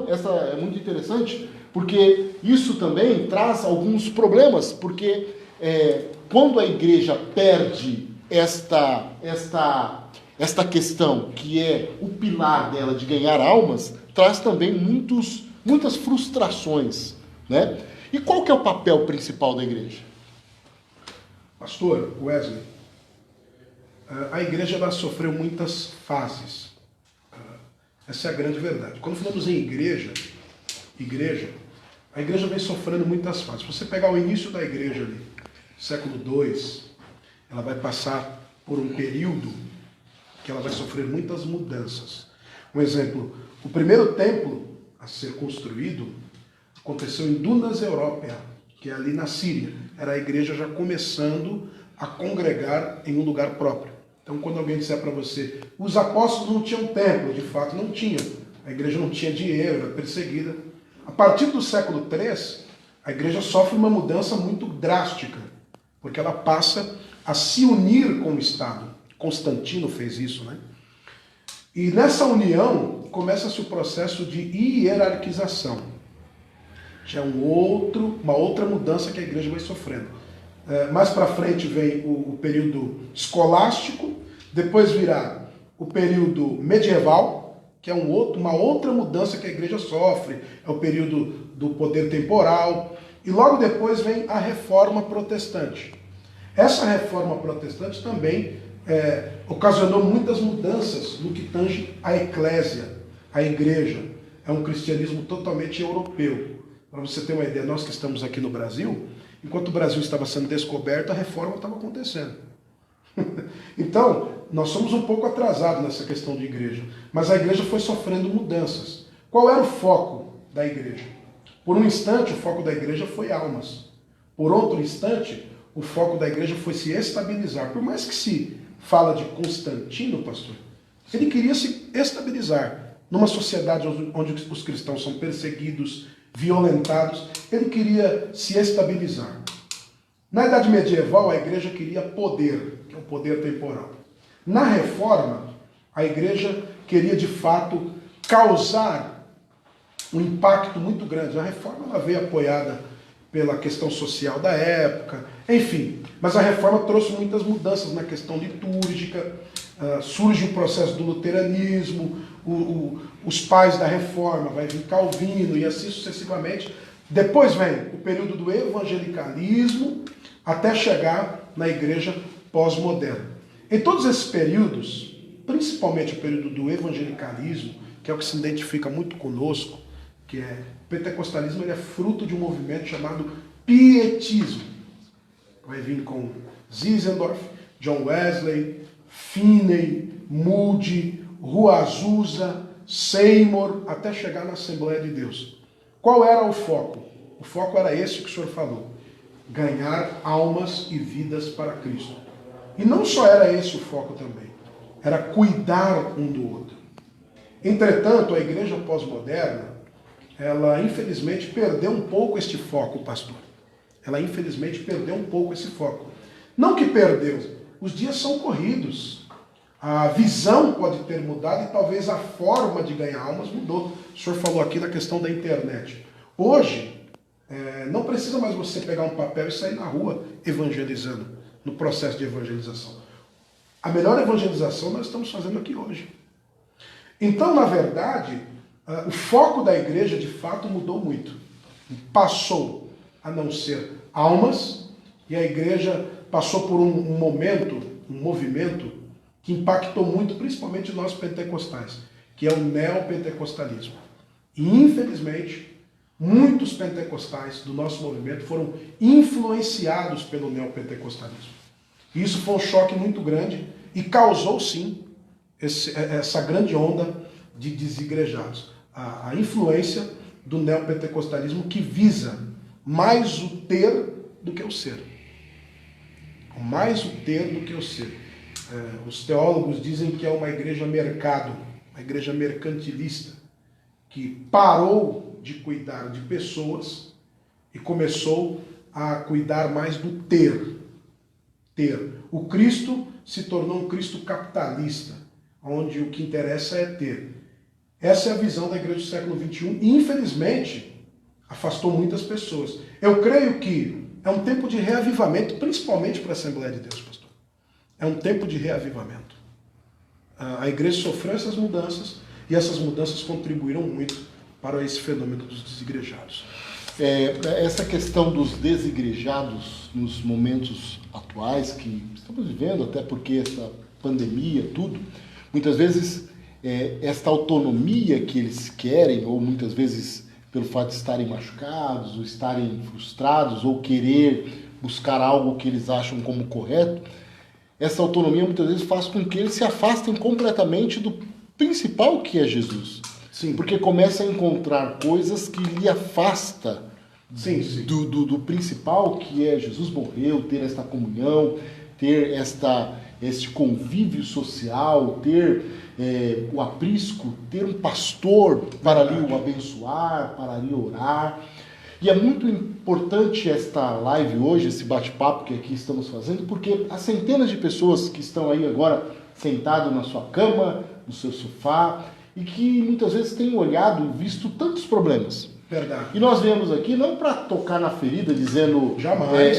Essa é muito interessante, porque isso também traz alguns problemas, porque quando a igreja perde esta questão, que é o pilar dela de ganhar almas, traz também muitas frustrações, né? E qual que é o papel principal da igreja? Pastor Wesley, a igreja ela sofreu muitas fases. Essa é a grande verdade. Quando falamos em igreja, a igreja vem sofrendo muitas fases. Se você pegar o início da igreja ali, século II, ela vai passar por um período que ela vai sofrer muitas mudanças. Um exemplo, o primeiro templo a ser construído aconteceu em Dunas Europea, que é ali na Síria. Era a igreja já começando a congregar em um lugar próprio. Então, quando alguém disser para você, os apóstolos não tinham templo, de fato não tinham. A igreja não tinha dinheiro, era perseguida. A partir do século III, a igreja sofre uma mudança muito drástica, porque ela passa a se unir com o Estado. Constantino fez isso, né? E nessa união começa-se o processo de hierarquização. Já é uma outra mudança que a igreja vai sofrendo. Mais para frente vem o período escolástico, depois virá o período medieval, que é uma outra mudança que a igreja sofre, é o período do poder temporal, e logo depois vem a reforma protestante. Essa reforma protestante também ocasionou muitas mudanças no que tange a eclésia, a igreja. É um cristianismo totalmente europeu. Para você ter uma ideia, nós que estamos aqui no Brasil, enquanto o Brasil estava sendo descoberto, a reforma estava acontecendo. Então, nós somos um pouco atrasados nessa questão de igreja, mas a igreja foi sofrendo mudanças. Qual era o foco da igreja? Por um instante, o foco da igreja foi almas. Por outro instante, o foco da igreja foi se estabilizar. Por mais que se fala de Constantino, pastor, ele queria se estabilizar numa sociedade onde os cristãos são perseguidos, violentados, ele queria se estabilizar. Na Idade Medieval, a igreja queria poder, que é o poder temporal. Na Reforma, a igreja queria, de fato, causar um impacto muito grande. A Reforma ela veio apoiada pela questão social da época, enfim. Mas a Reforma trouxe muitas mudanças na questão litúrgica, surge o processo do luteranismo, os pais da Reforma, vai vir Calvino e assim sucessivamente. Depois vem o período do evangelicalismo, até chegar na igreja pós-moderna. Em todos esses períodos, principalmente o período do evangelicalismo, que é o que se identifica muito conosco, que é o pentecostalismo, ele é fruto de um movimento chamado pietismo. Vai vir com Zinzendorf, John Wesley, Finney, Moody, Rua Azusa, Seymour, até chegar na Assembleia de Deus. Qual era o foco? O foco era esse que o senhor falou: ganhar almas e vidas para Cristo. E não só era esse o foco também, era cuidar um do outro. Entretanto, a igreja pós-moderna, ela infelizmente perdeu um pouco este foco, pastor. Ela infelizmente perdeu um pouco esse foco. Não que perdeu, os dias são corridos. A visão pode ter mudado e talvez a forma de ganhar almas mudou. O senhor falou aqui na questão da internet. Hoje, não precisa mais você pegar um papel e sair na rua evangelizando, no processo de evangelização. A melhor evangelização nós estamos fazendo aqui hoje. Então, na verdade, o foco da igreja de fato mudou muito. Passou a não ser almas, e a igreja passou por um momento, um movimento que impactou muito, principalmente nós pentecostais, que é o neopentecostalismo. E infelizmente, muitos pentecostais do nosso movimento foram influenciados pelo neopentecostalismo. Isso foi um choque muito grande e causou sim essa grande onda de desigrejados. A influência do neopentecostalismo que visa mais o ter do que o ser. Mais o ter do que o ser. Os teólogos dizem que é uma igreja mercado, uma igreja mercantilista, que parou de cuidar de pessoas e começou a cuidar mais do ter. O Cristo se tornou um Cristo capitalista, onde o que interessa é ter. Essa é a visão da igreja do século XXI e, infelizmente, afastou muitas pessoas. Eu creio que é um tempo de reavivamento, principalmente para a Assembleia de Deus, pastor. É um tempo de reavivamento. A igreja sofreu essas mudanças e essas mudanças contribuíram muito para esse fenômeno dos desigrejados. Essa questão dos desigrejados nos momentos atuais que estamos vivendo, até porque essa pandemia, tudo, muitas vezes esta autonomia que eles querem, ou muitas vezes pelo fato de estarem machucados, ou estarem frustrados, ou querer buscar algo que eles acham como correto, essa autonomia muitas vezes faz com que eles se afastem completamente do principal que é Jesus. Sim. Porque começa a encontrar coisas que lhe afasta do principal que é Jesus morreu, ter esta comunhão, ter este convívio social, ter o aprisco, ter um pastor para ali o abençoar, para ali orar. E é muito importante esta live hoje, esse bate-papo que aqui estamos fazendo, porque há centenas de pessoas que estão aí agora sentado na sua cama, no seu sofá, e que muitas vezes têm olhado e visto tantos problemas. Verdade. E nós viemos aqui não para tocar na ferida, dizendo jamais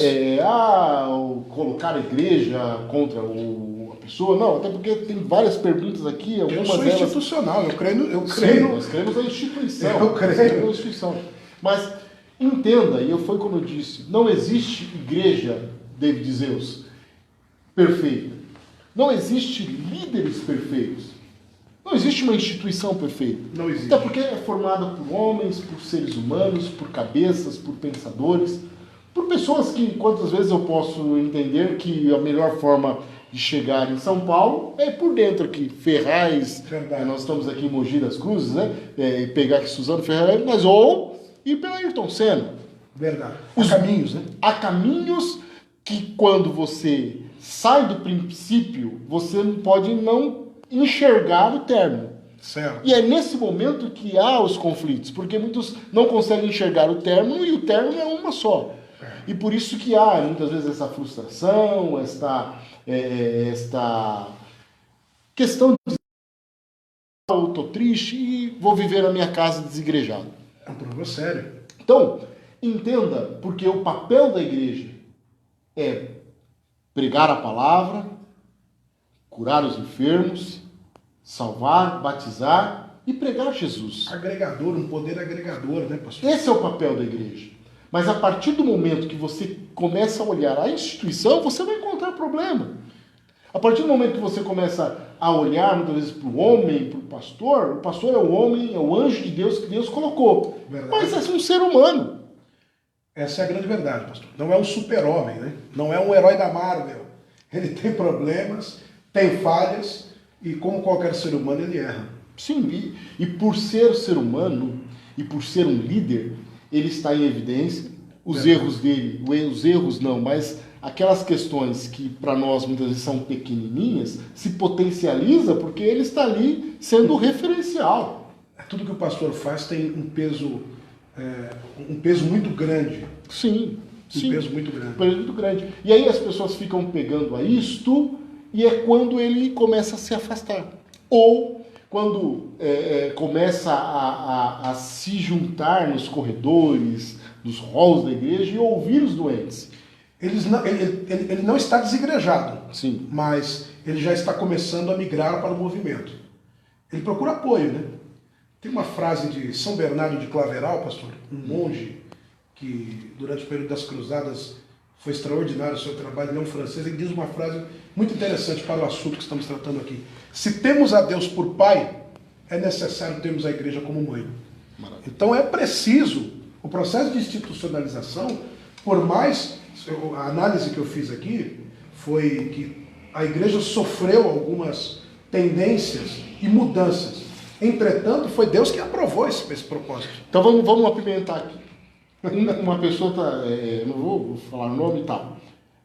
colocar a igreja contra a pessoa, não, até porque tem várias perguntas aqui, algumas eu sou delas... institucional, eu creio. Sim, nós cremos na instituição. Eu creio. Na instituição. Mas entenda, e foi como eu disse, não existe igreja, David Zeus, perfeita. Não existe líderes perfeitos. Não existe uma instituição perfeita. Não existe. Até porque é formada por homens, por seres humanos, por cabeças, por pensadores, por pessoas que, quantas vezes eu posso entender que a melhor forma de chegar em São Paulo é por dentro aqui, Ferraz, nós estamos aqui em Mogi das Cruzes, né? E pegar aqui Suzano Ferraz, mas ou ir pela Ayrton Senna. Verdade. Os caminhos, né? Há caminhos que quando você sai do princípio, você não pode não enxergar o término. Certo. E é nesse momento que há os conflitos, porque muitos não conseguem enxergar o término e o término é uma só. E por isso que há muitas vezes essa frustração, esta questão de eu estou triste e vou viver na minha casa desigrejado. É um problema sério. Então, entenda, porque o papel da igreja é pregar a palavra, curar os enfermos, salvar, batizar e pregar Jesus. Agregador, um poder agregador, né, pastor? Esse é o papel da igreja. Mas a partir do momento que você começa a olhar a instituição, você vai encontrar problema. A partir do momento que você começa a olhar, muitas vezes, para o homem, para o pastor é o homem, é o anjo de Deus que Deus colocou. Verdade. Mas é um ser humano. Essa é a grande verdade, pastor. Não é um super-homem, né? Não é um herói da Marvel. Ele tem problemas, tem falhas, e como qualquer ser humano, ele erra. Sim, e por ser ser humano, e por ser um líder, ele está em evidência. Os erros dele, os erros não, mas aquelas questões que para nós muitas vezes são pequenininhas, se potencializa porque ele está ali sendo o referencial. Tudo que o pastor faz tem um peso muito grande. Sim. Um peso muito grande. Um peso muito grande. E aí as pessoas ficam pegando a isto e é quando ele começa a se afastar. Ou quando começa a se juntar nos corredores, nos halls da igreja e ouvir os doentes. Ele não está desigrejado, Sim. mas ele já está começando a migrar para o movimento. Ele procura apoio, né? Tem uma frase de São Bernardo de Claverall, pastor, um monge que durante o período das cruzadas foi extraordinário o seu trabalho, ele é um francês, ele diz uma frase muito interessante para o assunto que estamos tratando aqui. Se temos a Deus por pai, é necessário termos a igreja como mãe. Maravilha. Então é preciso, o processo de institucionalização, por mais, a análise que eu fiz aqui foi que a igreja sofreu algumas tendências e mudanças. Entretanto, foi Deus que aprovou esse propósito. Então vamos apimentar aqui. Uma pessoa não vou falar o nome e tal.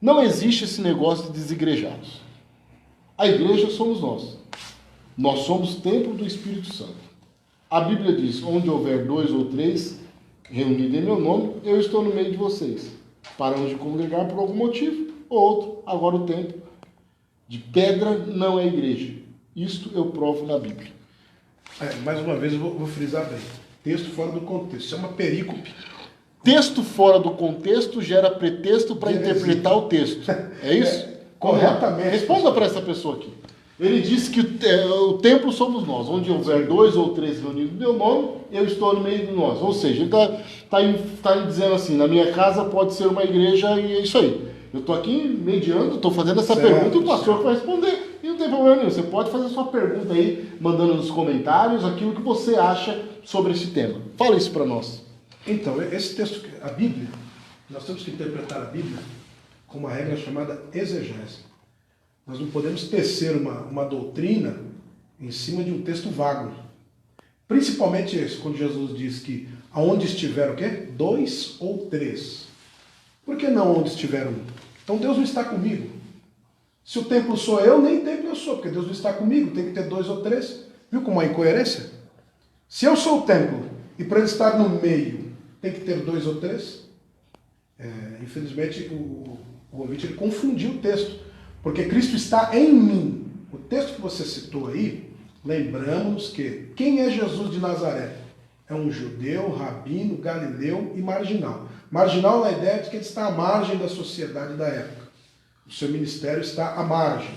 Não existe esse negócio de desigrejados. A igreja somos nós. Nós somos templo do Espírito Santo. A Bíblia diz, onde houver 2 ou 3 reunidos em meu nome, eu estou no meio de vocês. Paramos de congregar por algum motivo ou outro. Agora o templo de pedra não é igreja. Isto eu provo na Bíblia. Mais uma vez eu vou frisar bem. Texto fora do contexto. Isso é uma perícope. Texto fora do contexto gera pretexto para interpretar o texto. É isso? Corretamente. Responda para essa pessoa aqui. Ele disse que o templo somos nós. Onde houver 2 ou 3 reunidos no meu nome, eu estou no meio de nós. Ou seja, ele está dizendo assim, na minha casa pode ser uma igreja e é isso aí. Eu estou aqui mediando, estou fazendo essa pergunta e o pastor vai responder. E não tem problema nenhum. Você pode fazer sua pergunta aí, mandando nos comentários aquilo que você acha sobre esse tema. Fala isso para nós. Então, esse texto, a Bíblia, nós temos que interpretar a Bíblia com uma regra chamada exegese. Nós não podemos tecer uma doutrina em cima de um texto vago. Principalmente esse, quando Jesus diz que aonde estiver o quê? 2 ou 3. Por que não onde estiver um? Então Deus não está comigo. Se o templo sou eu, nem templo eu sou, porque Deus não está comigo, tem que ter 2 ou 3. Viu como é incoerência? Se eu sou o templo e para ele estar no meio tem que ter 2 ou 3, infelizmente o ouvinte ele confundiu o texto, porque Cristo está em mim. O texto que você citou aí, lembramos que quem é Jesus de Nazaré? É um judeu, rabino, galileu e marginal. Marginal na ideia de que ele está à margem da sociedade da época. O seu ministério está à margem.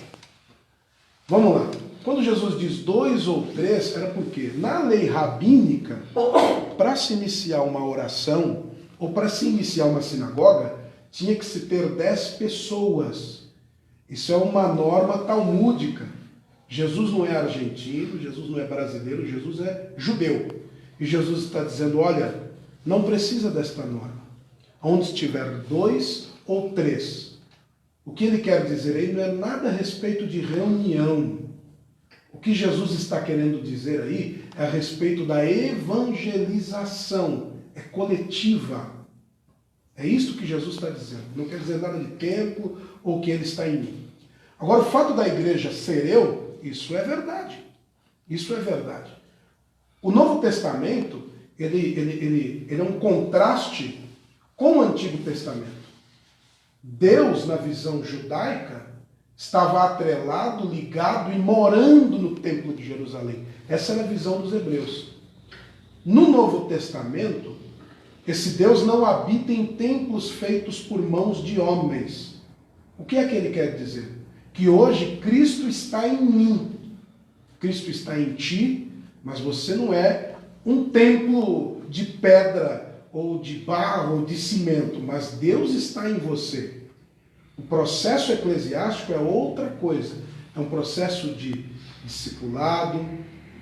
Vamos lá. Quando Jesus diz 2 ou 3, era porque na lei rabínica, para se iniciar uma oração, ou para se iniciar uma sinagoga, tinha que se ter 10 pessoas. Isso é uma norma talmúdica. Jesus não é argentino, Jesus não é brasileiro, Jesus é judeu. E Jesus está dizendo, olha, não precisa desta norma. Onde estiver 2 ou 3. O que ele quer dizer aí não é nada a respeito de reunião. O que Jesus está querendo dizer aí é a respeito da evangelização. É coletiva. É isso que Jesus está dizendo. Não quer dizer nada de templo ou que ele está em mim. Agora, o fato da igreja ser eu, isso é verdade. Isso é verdade. O Novo Testamento, ele é um contraste com o Antigo Testamento. Deus, na visão judaica, estava atrelado, ligado e morando no Templo de Jerusalém. Essa era a visão dos hebreus. No Novo Testamento, esse Deus não habita em templos feitos por mãos de homens. O que é que ele quer dizer? Que hoje Cristo está em mim. Cristo está em ti, mas você não é um templo de pedra, ou de barro, ou de cimento, mas Deus está em você. O processo eclesiástico é outra coisa. É um processo de discipulado,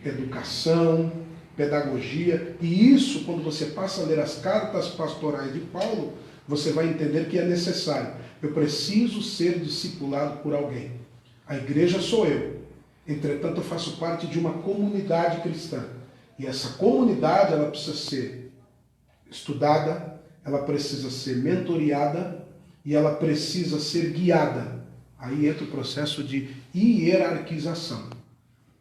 educação, pedagogia. E isso, quando você passa a ler as cartas pastorais de Paulo, você vai entender que é necessário. Eu preciso ser discipulado por alguém. A igreja sou eu. Entretanto, eu faço parte de uma comunidade cristã. E essa comunidade, ela precisa ser estudada, ela precisa ser mentoreada e ela precisa ser guiada. Aí entra o processo de hierarquização,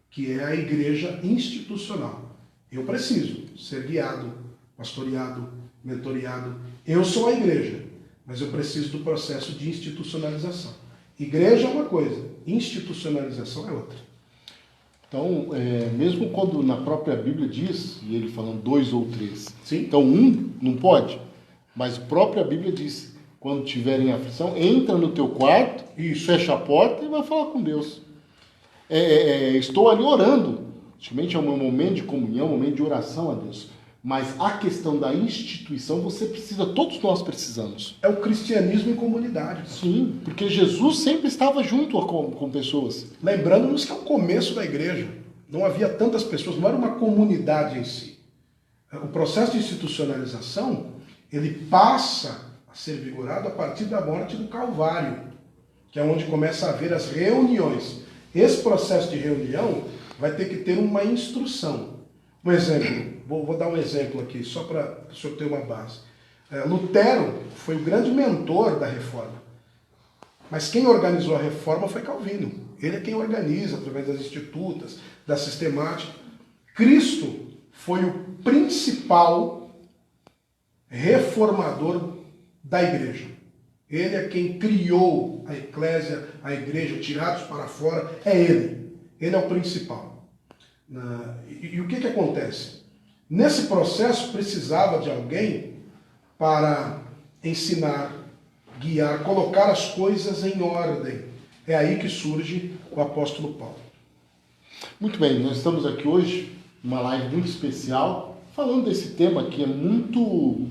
que é a igreja institucional. Eu preciso ser guiado, pastoreado, mentoreado. Eu sou a igreja, mas eu preciso do processo de institucionalização. Igreja é uma coisa, institucionalização é outra. Então, mesmo quando na própria Bíblia diz, e ele falando 2 ou 3, Sim. então um não pode, mas a própria Bíblia diz, quando tiverem aflição, entra no teu quarto, Isso. fecha a porta e vai falar com Deus. Estou ali orando, ultimamente é um momento de comunhão, um momento de oração a Deus, mas a questão da instituição, você precisa, todos nós precisamos. É o cristianismo em comunidade. Sim, porque Jesus sempre estava junto com pessoas. Lembrando-nos que é o começo da igreja. Não havia tantas pessoas, não era uma comunidade em si. O processo de institucionalização, ele passa a ser vigorado a partir da morte do Calvário, que é onde começa a haver as reuniões. Esse processo de reunião vai ter que ter uma instrução. Um exemplo, vou dar um exemplo aqui, só para o senhor ter uma base. Lutero foi o grande mentor da reforma. Mas quem organizou a reforma foi Calvino. Ele é quem organiza, através das institutas, da sistemática. Cristo foi o principal reformador da igreja. Ele é quem criou a eclésia, a igreja, tirados para fora. É ele. Ele é o principal. E o que acontece? Nesse processo precisava de alguém para ensinar, guiar, colocar as coisas em ordem. É aí que surge o apóstolo Paulo. Muito bem, nós estamos aqui hoje, numa live muito especial, falando desse tema que é muito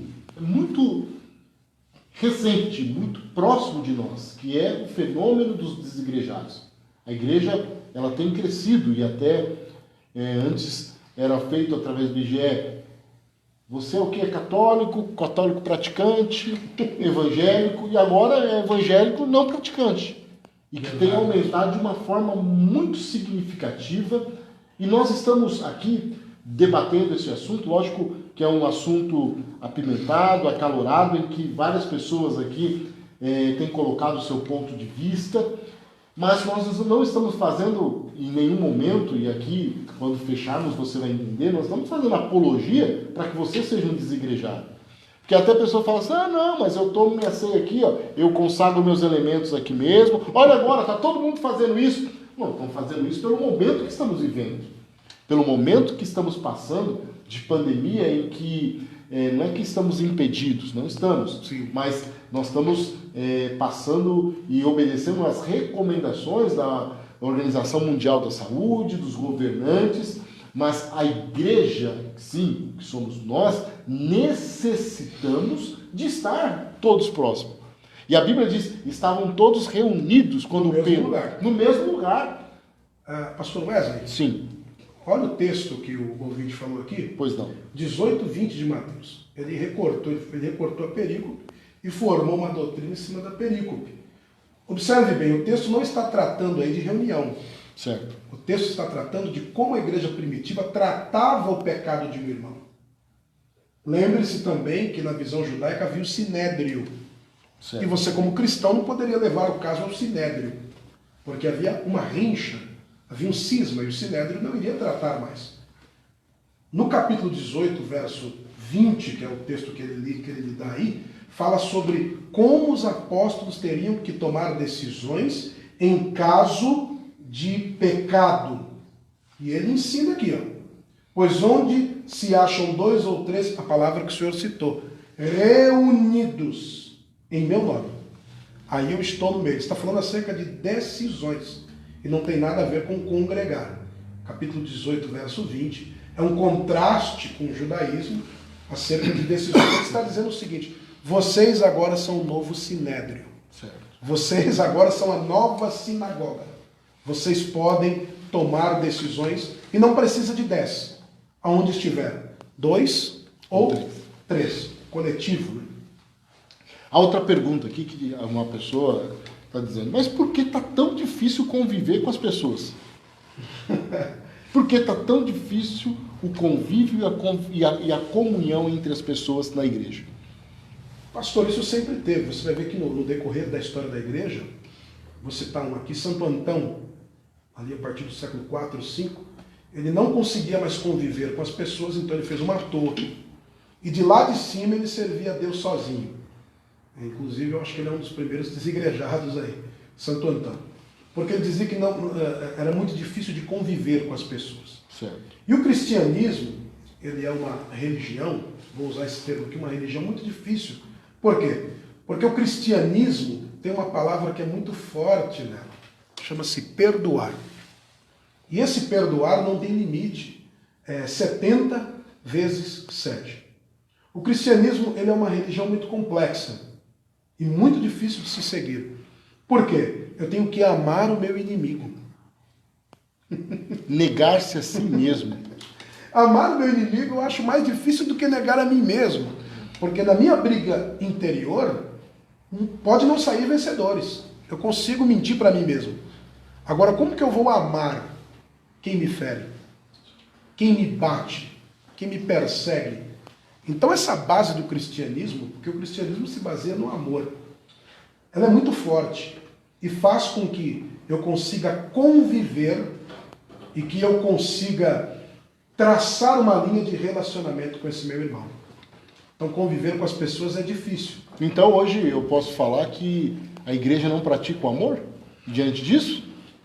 recente, muito próximo de nós, que é o fenômeno dos desigrejados. A igreja, ela tem crescido e até antes era feito através do IGE. Você é o que? Católico, católico praticante, evangélico, e agora é evangélico não praticante. E que tem aumentado de uma forma muito significativa. E nós estamos aqui debatendo esse assunto, lógico que é um assunto apimentado, acalorado, em que várias pessoas aqui têm colocado o seu ponto de vista, mas nós não estamos fazendo em nenhum momento, e aqui, quando fecharmos, você vai entender, nós estamos fazendo apologia para que você seja um desigrejado. Porque até a pessoa fala assim, não, mas eu tomo minha ceia aqui, ó, eu consagro meus elementos aqui mesmo, olha agora, está todo mundo fazendo isso. Não, estão fazendo isso pelo momento que estamos vivendo, pelo momento que estamos passando de pandemia, em que não é que estamos impedidos, não estamos, Sim. mas nós estamos passando e obedecendo às recomendações da Organização Mundial da Saúde, dos governantes, mas a igreja, sim, que somos nós, necessitamos de estar todos próximos. E a Bíblia diz, estavam todos reunidos quando No mesmo lugar. No mesmo lugar. Pastor Wesley, Sim. olha o texto que o ouvinte falou aqui, Pois não. 18, 20 de Mateus. Ele recortou a perícope e formou uma doutrina em cima da perícope. Observe bem, o texto não está tratando aí de reunião. Certo. O texto está tratando de como a igreja primitiva tratava o pecado de um irmão. Lembre-se também que na visão judaica havia o sinédrio. Certo. E você, como cristão, não poderia levar o caso ao sinédrio, porque havia uma rincha, havia um cisma, e o sinédrio não iria tratar mais. No capítulo 18, verso 20, que é o texto que ele dá aí, fala sobre como os apóstolos teriam que tomar decisões em caso de pecado. E ele ensina aqui, ó. Pois onde se acham 2 ou 3, a palavra que o Senhor citou, reunidos em meu nome, aí eu estou no meio. Ele está falando acerca de decisões. E não tem nada a ver com congregar. Capítulo 18, verso 20, é um contraste com o judaísmo acerca de decisões. Ele está dizendo o seguinte, vocês agora são o novo sinédrio. Certo. Vocês agora são a nova sinagoga. Vocês podem tomar decisões e não precisa de 10. Aonde estiver 2 ou 3. Coletivo. Né? A outra pergunta aqui que uma pessoa está dizendo, mas por que está tão difícil conviver com as pessoas? Por que está tão difícil o convívio e a comunhão entre as pessoas na igreja? Pastor, isso sempre teve. Você vai ver que no decorrer da história da igreja, vou citar um aqui, Santo Antão, ali a partir do século 4, 5, ele não conseguia mais conviver com as pessoas, então ele fez uma torre. E de lá de cima ele servia a Deus sozinho. Inclusive, eu acho que ele é um dos primeiros desigrejados aí, Santo Antão. porque ele dizia que não, era muito difícil de conviver com as pessoas. Certo. E o cristianismo, ele é uma religião, vou usar esse termo aqui, uma religião muito difícil. Por quê? Porque o cristianismo tem uma palavra que é muito forte nela, chama-se perdoar. E esse perdoar não tem limite, é 70 vezes 7. O cristianismo, ele é uma religião muito complexa e muito difícil de se seguir. Por quê? Eu tenho que amar o meu inimigo. Negar-se a si mesmo. Amar o meu inimigo eu acho mais difícil do que negar a mim mesmo. Porque na minha briga interior, pode não sair vencedores. Eu consigo mentir para mim mesmo. Agora, como que eu vou amar quem me fere? Quem me bate? Quem me persegue? Então essa base do cristianismo, porque o cristianismo se baseia no amor, ela é muito forte e faz com que eu consiga conviver e que eu consiga traçar uma linha de relacionamento com esse meu irmão. Então conviver com as pessoas é difícil. Então hoje eu posso falar que a igreja não pratica o amor diante disso?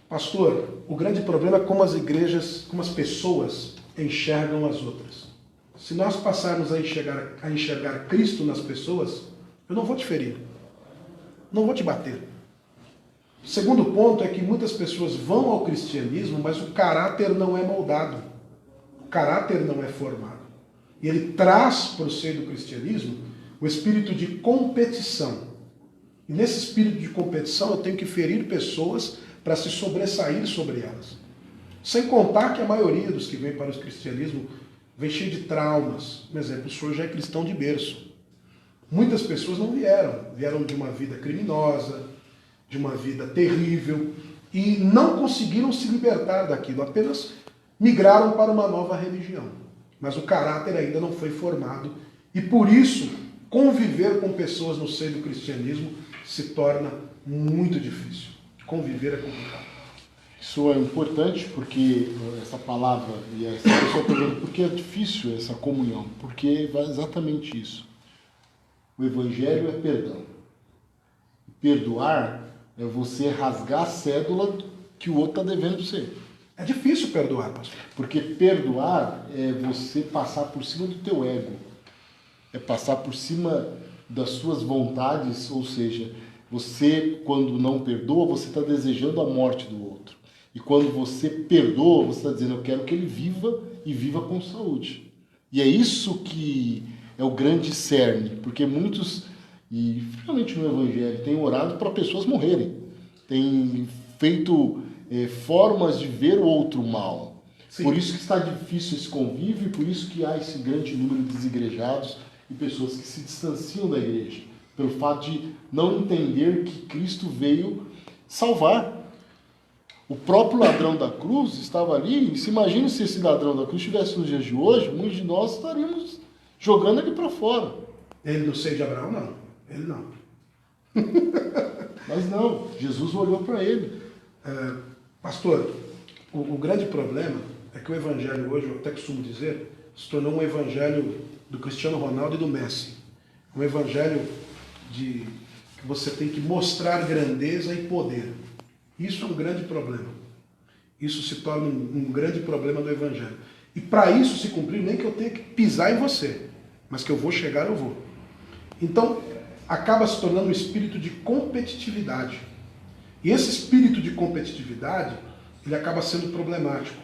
Pastor, o grande problema é como as igrejas, como as pessoas enxergam as outras. Se nós passarmos a enxergar Cristo nas pessoas, eu não vou te ferir, não vou te bater. O segundo ponto é que muitas pessoas vão ao cristianismo, mas o caráter não é moldado, o caráter não é formado. E ele traz para o seio do cristianismo o espírito de competição. E nesse espírito de competição eu tenho que ferir pessoas para se sobressair sobre elas. Sem contar que a maioria dos que vem para o cristianismo vem cheio de traumas. Por exemplo, o senhor já é cristão de berço. Muitas pessoas não vieram de uma vida criminosa, de uma vida terrível, e não conseguiram se libertar daquilo, apenas migraram para uma nova religião. Mas o caráter ainda não foi formado, e por isso conviver com pessoas no seio do cristianismo se torna muito difícil. Conviver é complicado. Isso é importante porque essa palavra, e essa pessoa pergunta por que é difícil essa comunhão, porque é exatamente isso. O evangelho é perdão. Perdoar é você rasgar a cédula que o outro está devendo você. É difícil perdoar, pastor. Porque perdoar é você passar por cima do teu ego. É passar por cima das suas vontades, ou seja, você, quando não perdoa, você está desejando a morte do outro. E quando você perdoa, você está dizendo, eu quero que ele viva e viva com saúde. E é isso que é o grande cerne, porque muitos, e principalmente no Evangelho, têm orado para pessoas morrerem. Têm feito formas de ver o outro mal. Sim. Por isso que está difícil esse convívio e por isso que há esse grande número de desigrejados e pessoas que se distanciam da igreja. Pelo fato de não entender que Cristo veio salvar. O próprio ladrão da cruz estava ali, e se imagine se esse ladrão da cruz estivesse nos dias de hoje, muitos de nós estaríamos jogando ele para fora. Ele no seio de Abraão, não. Ele não. Mas não, Jesus olhou para ele. Pastor, o grande problema é que o evangelho hoje, eu até costumo dizer, se tornou um evangelho do Cristiano Ronaldo e do Messi. Um evangelho que você tem que mostrar grandeza e poder. Isso é um grande problema. Isso se torna um grande problema do evangelho. E para isso se cumprir, nem que eu tenha que pisar em você, mas que eu vou chegar, eu vou. Então, acaba se tornando um espírito de competitividade. E esse espírito de competitividade, ele acaba sendo problemático.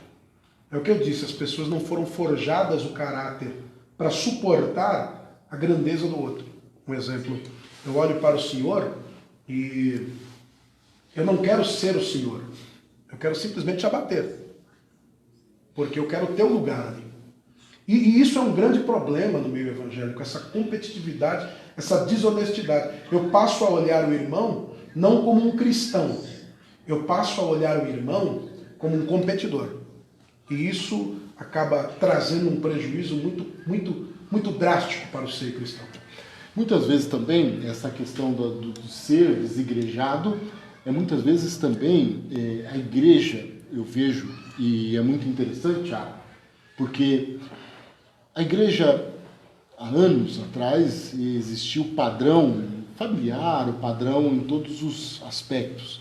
É o que eu disse, as pessoas não foram forjadas o caráter para suportar a grandeza do outro. Um exemplo, eu olho para o Senhor e eu não quero ser o Senhor. Eu quero simplesmente te abater. Porque eu quero o teu lugar ali. E isso é um grande problema no meio evangélico, essa competitividade, essa desonestidade. Eu passo a olhar o irmão não como um cristão. Eu passo a olhar o irmão como um competidor. E isso acaba trazendo um prejuízo muito drástico para o seio cristão. Muitas vezes também, essa questão do ser desigrejado, muitas vezes também a igreja, eu vejo, e é muito interessante, Thiago, porque a igreja, há anos atrás, existia o padrão familiar, o padrão em todos os aspectos.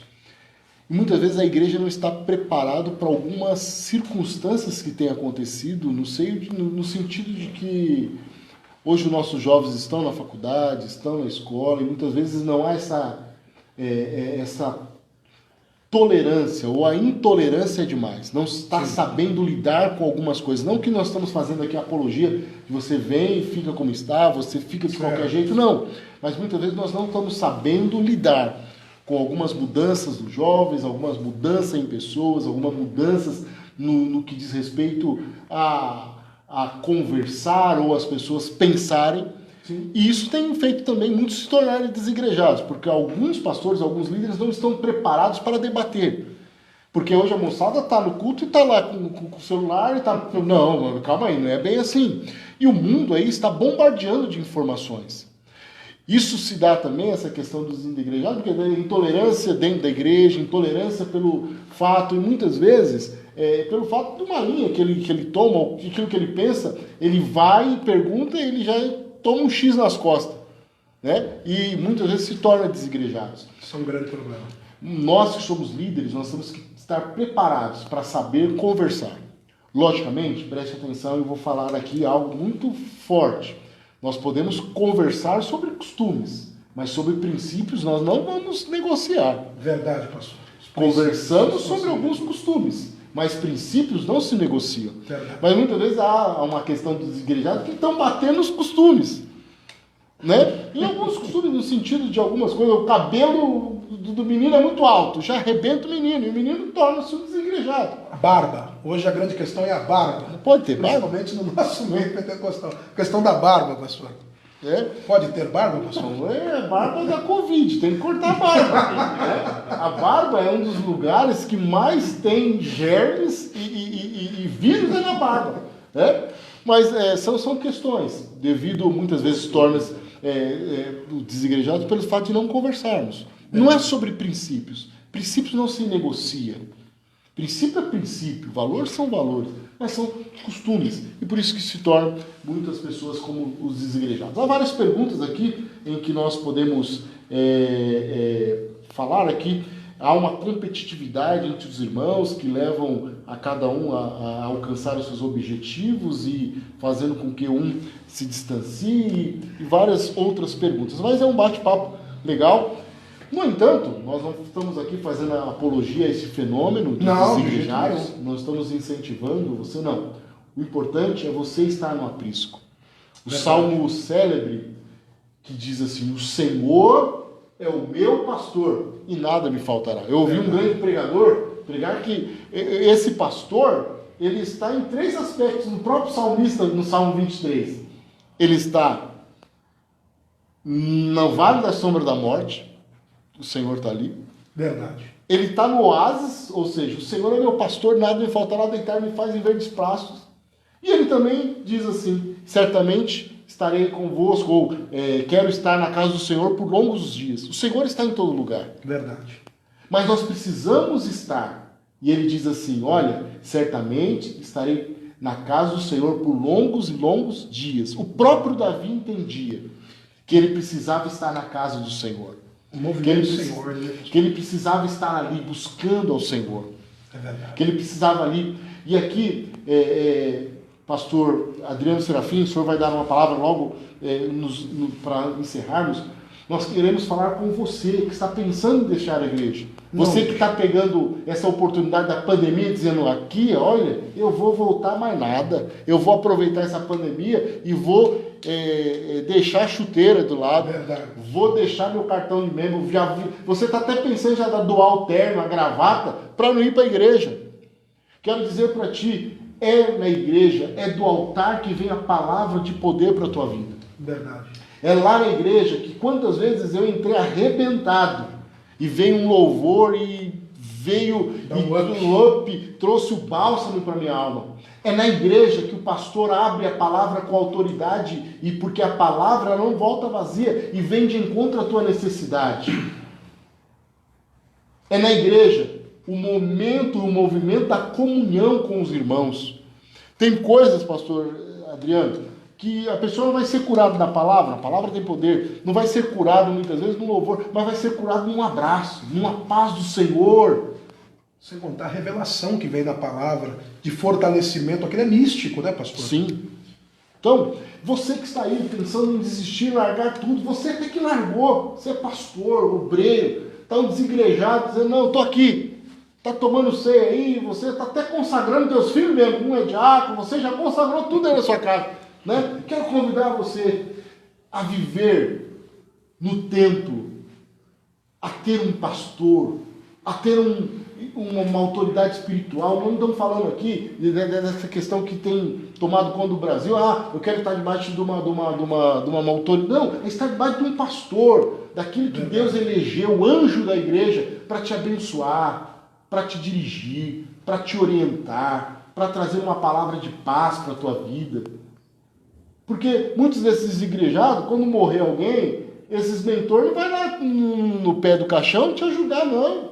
E muitas vezes a igreja não está preparada para algumas circunstâncias que têm acontecido no sentido de que hoje os nossos jovens estão na faculdade, estão na escola, e muitas vezes não há essa tolerância, ou a intolerância é demais. Não está sabendo lidar com algumas coisas. Não que nós estamos fazendo aqui a apologia, que você vem e fica como está, você fica de qualquer jeito, não. Mas muitas vezes nós não estamos sabendo lidar com algumas mudanças dos jovens, algumas mudanças em pessoas, algumas mudanças no que diz respeito a conversar ou as pessoas pensarem. Sim. E isso tem feito também muitos se tornarem desigrejados, porque alguns pastores, alguns líderes não estão preparados para debater. Porque hoje a moçada está no culto e está lá com o celular e está... Não, calma aí, não é bem assim. E o mundo aí está bombardeando de informações. Isso se dá também, essa questão dos desigrejados, porque é intolerância dentro da igreja, intolerância pelo fato, e muitas vezes, pelo fato de uma linha que ele toma, aquilo que ele pensa, ele vai e pergunta e ele já toma um X nas costas, né? E muitas vezes se torna desigrejados. Isso é um grande problema. Nós que somos líderes, nós temos que estar preparados para saber conversar. Logicamente, preste atenção, eu vou falar aqui algo muito forte. Nós podemos conversar sobre costumes, mas sobre princípios nós não vamos negociar. Verdade, pastor. Conversamos sobre alguns costumes, mas princípios não se negociam. Verdade. Mas muitas vezes há uma questão dos igrejados que estão batendo nos costumes. Né? Em alguns costumes, no sentido de algumas coisas, o cabelo do menino é muito alto, já arrebenta o menino, e o menino torna-se um desigrejado. A barba. Hoje a grande questão é a barba. Pode ter barba? Principalmente no nosso meio pentecostal. A questão da barba, pastor. Pode ter barba, pastor? Não é barba da Covid, tem que cortar a barba. A barba é um dos lugares que mais tem germes e vírus na barba. Mas são questões, devido muitas vezes torna-se desigrejados pelo fato de não conversarmos. Não é sobre princípios. Princípios não se negociam. Princípio é princípio, valores são valores, mas são costumes. E por isso que se tornam muitas pessoas como os desigrejados. Há várias perguntas aqui em que nós podemos falar aqui. Há uma competitividade entre os irmãos que levam a cada um a alcançar os seus objetivos e fazendo com que um se distancie e várias outras perguntas. Mas é um bate-papo legal. No entanto, nós não estamos aqui fazendo a apologia a esse fenômeno de desigrejar, não estamos incentivando você, não. O importante é você estar no aprisco. O salmo célebre que diz assim, o Senhor é o meu pastor e nada me faltará. Eu ouvi um grande pregador pregar que esse pastor, ele está em 3 aspectos, no próprio salmista, no Salmo 23. Ele está no vale da sombra da morte, o Senhor está ali. Verdade. Ele está no oásis, ou seja, o Senhor é meu pastor, nada me faltará, deitar me faz em verdes pastos. E ele também diz assim, certamente estarei convosco, ou quero estar na casa do Senhor por longos dias. O Senhor está em todo lugar. Verdade. Mas nós precisamos estar. E ele diz assim, olha, certamente estarei na casa do Senhor por longos e longos dias. O próprio Davi entendia que ele precisava estar na casa do Senhor. O movimento do Senhor. Que ele precisava estar ali buscando ao Senhor. É verdade. Que ele precisava ali. E aqui, pastor Adriano Serafim, o senhor vai dar uma palavra logo para encerrarmos. Nós queremos falar com você que está pensando em deixar a igreja. Você que está pegando essa oportunidade da pandemia, dizendo aqui, olha, eu vou voltar mais nada. Eu vou aproveitar essa pandemia e vou deixar a chuteira do lado. Verdade. Vou deixar meu cartão de membro. Você está até pensando já em doar o terno, a gravata, para não ir para a igreja. Quero dizer para ti, na igreja, é do altar que vem a palavra de poder para a tua vida. Verdade. É lá na igreja que quantas vezes eu entrei arrebentado e veio um louvor e veio um up, trouxe o bálsamo para minha alma. É na igreja que o pastor abre a palavra com autoridade e porque a palavra não volta vazia e vem de encontro à tua necessidade. É na igreja o movimento da comunhão com os irmãos. Tem coisas, pastor Adriano, que a pessoa não vai ser curada na palavra, a palavra tem poder, não vai ser curado muitas vezes no louvor, mas vai ser curado num abraço, numa paz do Senhor, Sem contar a revelação que vem da palavra, de fortalecimento, aquele é místico, né, pastor? Sim. Então, você que está aí pensando em desistir, largar tudo, você até que largou, você é pastor, obreiro, está um desigrejado, dizendo, não, eu estou aqui, está tomando ceia aí, você está até consagrando teus filhos mesmo, um é diácono, você já consagrou tudo aí na sua casa, né? Quero convidar você a viver no templo, a ter um pastor, a ter uma autoridade espiritual. Não estamos falando aqui dessa questão que tem tomado conta do Brasil. Ah, eu quero estar debaixo de uma autoridade. Não, é estar debaixo de um pastor, daquilo que Deus elegeu, o anjo da igreja, para te abençoar, para te dirigir, para te orientar, para trazer uma palavra de paz para a tua vida. Porque muitos desses igrejados, quando morrer alguém, esses mentores não vai lá no pé do caixão te ajudar, não.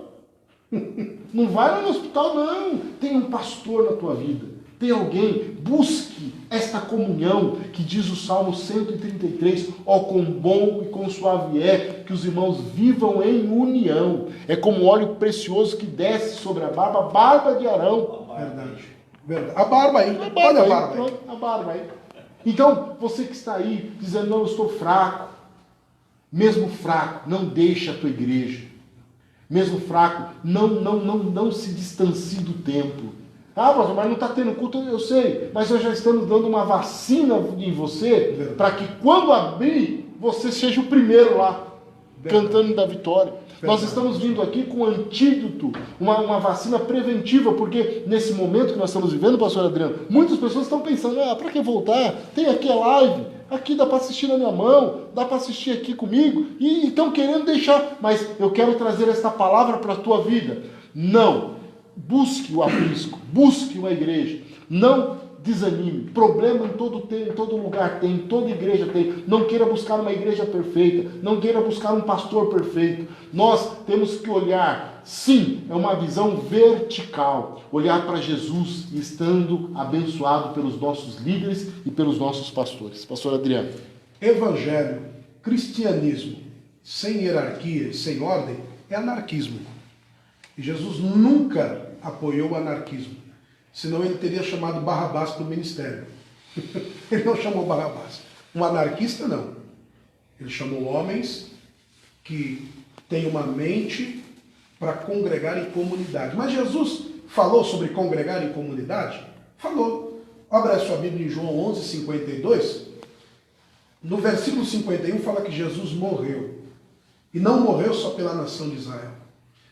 Não vai lá no hospital, não. Tem um pastor na tua vida. Tem alguém. Busque esta comunhão que diz o Salmo 133. Ó, quão bom e quão suave é que os irmãos vivam em união. É como óleo precioso que desce sobre a barba de Arão. Verdade. Verdade. A barba aí. Olha a barba aí. A barba aí. Então, você que está aí dizendo, não, eu estou fraco. Mesmo fraco, não deixe a tua igreja. Mesmo fraco, não se distancie do templo. Ah, pastor, mas não está tendo culto, eu sei. Mas nós já estamos dando uma vacina em você, para que quando abrir, você seja o primeiro lá, cantando da vitória. Nós estamos vindo aqui com um antídoto, uma vacina preventiva, porque nesse momento que nós estamos vivendo, pastor Adriano, muitas pessoas estão pensando, para que voltar? Tem aqui a live, aqui dá para assistir na minha mão, dá para assistir aqui comigo, e estão querendo deixar, mas eu quero trazer esta palavra para a tua vida. Não, busque o aprisco, busque uma igreja, não desanime. Problema em todo lugar tem, toda igreja tem. Não queira buscar uma igreja perfeita, não queira buscar um pastor perfeito. Nós temos que olhar, sim, é uma visão vertical, olhar para Jesus, estando abençoado pelos nossos líderes e pelos nossos pastores. Pastor Adriano. Evangelho, cristianismo, sem hierarquia, sem ordem, é anarquismo. E Jesus nunca apoiou o anarquismo. Senão ele teria chamado Barrabás para o ministério. Ele não chamou Barrabás. Um anarquista, não. Ele chamou homens que têm uma mente para congregar em comunidade. Mas Jesus falou sobre congregar em comunidade? Falou. Abra a sua Bíblia em João 11:52. No versículo 51 fala que Jesus morreu. E não morreu só pela nação de Israel.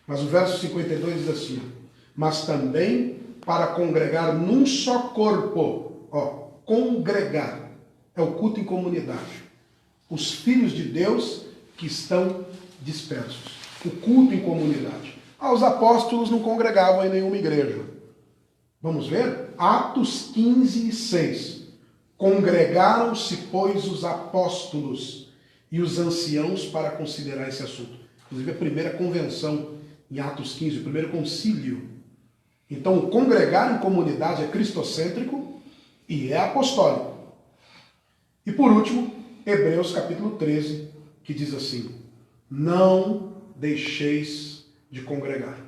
Mas o verso 52 diz assim: mas também para congregar num só corpo. Congregar é o culto em comunidade. Os filhos de Deus que estão dispersos. O culto em comunidade. Os apóstolos não congregavam em nenhuma igreja. Vamos ver? Atos 15:6. Congregaram-se, pois, os apóstolos e os anciãos para considerar esse assunto. Inclusive a primeira convenção em Atos 15, o primeiro concílio. Então, o congregar em comunidade é cristocêntrico e é apostólico. E por último, Hebreus capítulo 13, que diz assim: não deixeis de congregar.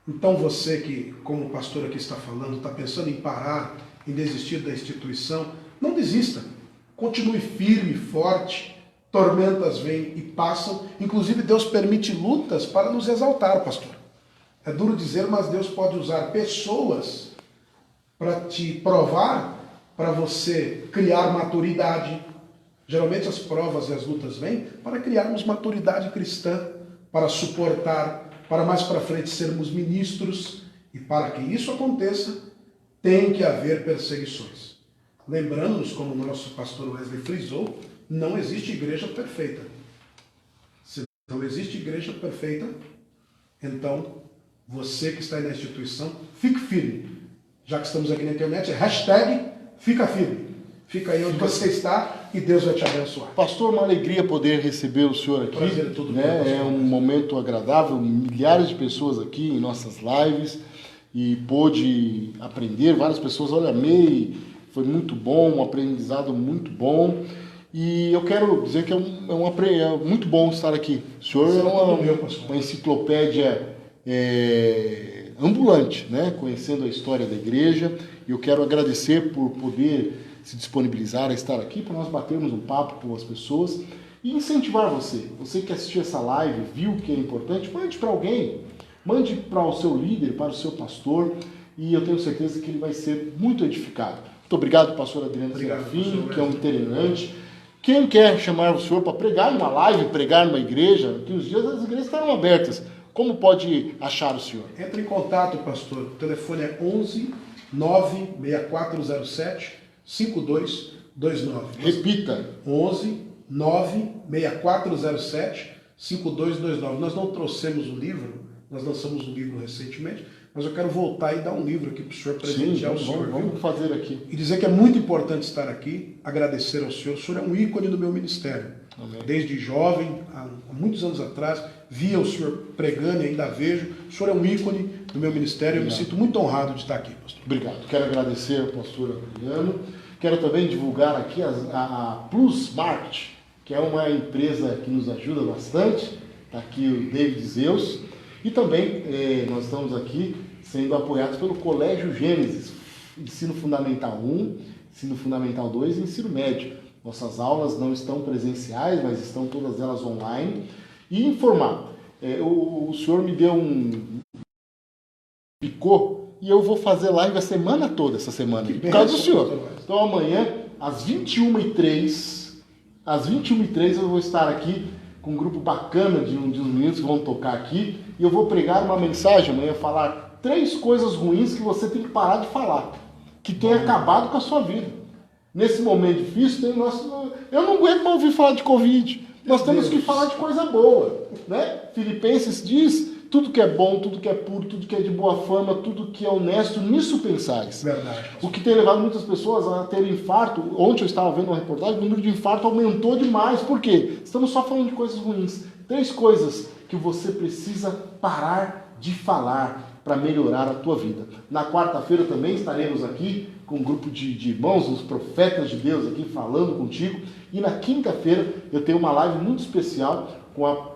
Então você que, como o pastor aqui está falando, está pensando em parar, em desistir da instituição, não desista. Continue firme, forte. Tormentas vêm e passam. Inclusive Deus permite lutas para nos exaltar, pastor. É duro dizer, mas Deus pode usar pessoas para te provar, para você criar maturidade. Geralmente as provas e as lutas vêm para criarmos maturidade cristã, para suportar, para mais para frente sermos ministros. E para que isso aconteça, tem que haver perseguições. Lembrando-nos, como o nosso pastor Wesley frisou, não existe igreja perfeita. Se não existe igreja perfeita, então você que está aí na instituição, fique firme. Já que estamos aqui na internet, #fica firme. Fica aí onde você está e Deus vai te abençoar. Pastor, uma alegria poder receber o senhor aqui. Prazer é todo né? É um momento agradável, milhares de pessoas aqui em nossas lives e pude aprender, várias pessoas, olha, amei, foi muito bom, um aprendizado muito bom. E eu quero dizer que é muito bom estar aqui. O senhor é uma enciclopédia ambulante, né? Conhecendo a história da igreja. E eu quero agradecer por poder se disponibilizar a estar aqui para nós batermos um papo com as pessoas e incentivar você. Você que assistiu essa live, viu que é importante, mande para alguém, mande para o seu líder, para o seu pastor, e eu tenho certeza que ele vai ser muito edificado. Muito obrigado, pastor Adriano Serafim, que é um itinerante. Quem quer chamar o senhor para pregar numa live, pregar numa igreja, que os dias as igrejas estarão abertas, como pode achar o senhor? Entre em contato, pastor. O telefone é 11 96407 5229. Repita. 11 96407 5229. Nós não trouxemos o livro, nós lançamos o livro recentemente, mas eu quero voltar e dar um livro aqui para o senhor presentear o senhor. Vamos fazer aqui. E dizer que é muito importante estar aqui, agradecer ao senhor. O senhor é um ícone do meu ministério. Amém. Desde jovem, há muitos anos atrás, via o senhor pregando e ainda vejo. O senhor é um ícone do meu ministério. Eu me sinto muito honrado de estar aqui, pastor. Obrigado. Quero agradecer ao pastor Adriano. Quero também divulgar aqui a Plus Market, que é uma empresa que nos ajuda bastante. Está aqui o David Zeus. E também nós estamos aqui sendo apoiados pelo Colégio Gênesis, Ensino Fundamental 1, Ensino Fundamental 2 e Ensino Médio. Nossas aulas não estão presenciais, mas estão todas elas online. E informar, o senhor me deu picou, e eu vou fazer live a semana toda, essa semana, por causa do senhor. Então amanhã, às 21h03, eu vou estar aqui com um grupo bacana de uns meninos que vão tocar aqui, e eu vou pregar uma mensagem amanhã, falar 3 coisas ruins que você tem que parar de falar, que tem acabado com a sua vida. Nesse momento difícil, eu não aguento mais ouvir falar de Covid. Nós temos que falar de coisa boa, né? Filipenses diz, tudo que é bom, tudo que é puro, tudo que é de boa fama, tudo que é honesto, nisso pensais. Verdade. O que tem levado muitas pessoas a ter infarto. Ontem eu estava vendo uma reportagem, o número de infarto aumentou demais. Por quê? Estamos só falando de coisas ruins. 3 coisas que você precisa parar de falar para melhorar a tua vida. Na quarta-feira também estaremos aqui com um grupo de irmãos, os profetas de Deus aqui falando contigo. E na quinta-feira eu tenho uma live muito especial com a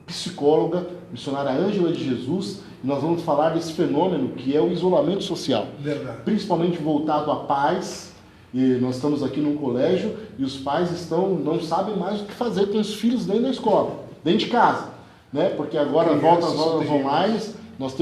psicóloga, missionária Ângela de Jesus, e nós vamos falar desse fenômeno que é o isolamento social. Verdade. Principalmente voltado a pais. E nós estamos aqui num colégio e os pais não sabem mais o que fazer com os filhos dentro da escola, dentro de casa, né? Porque agora volta às aulas online, nós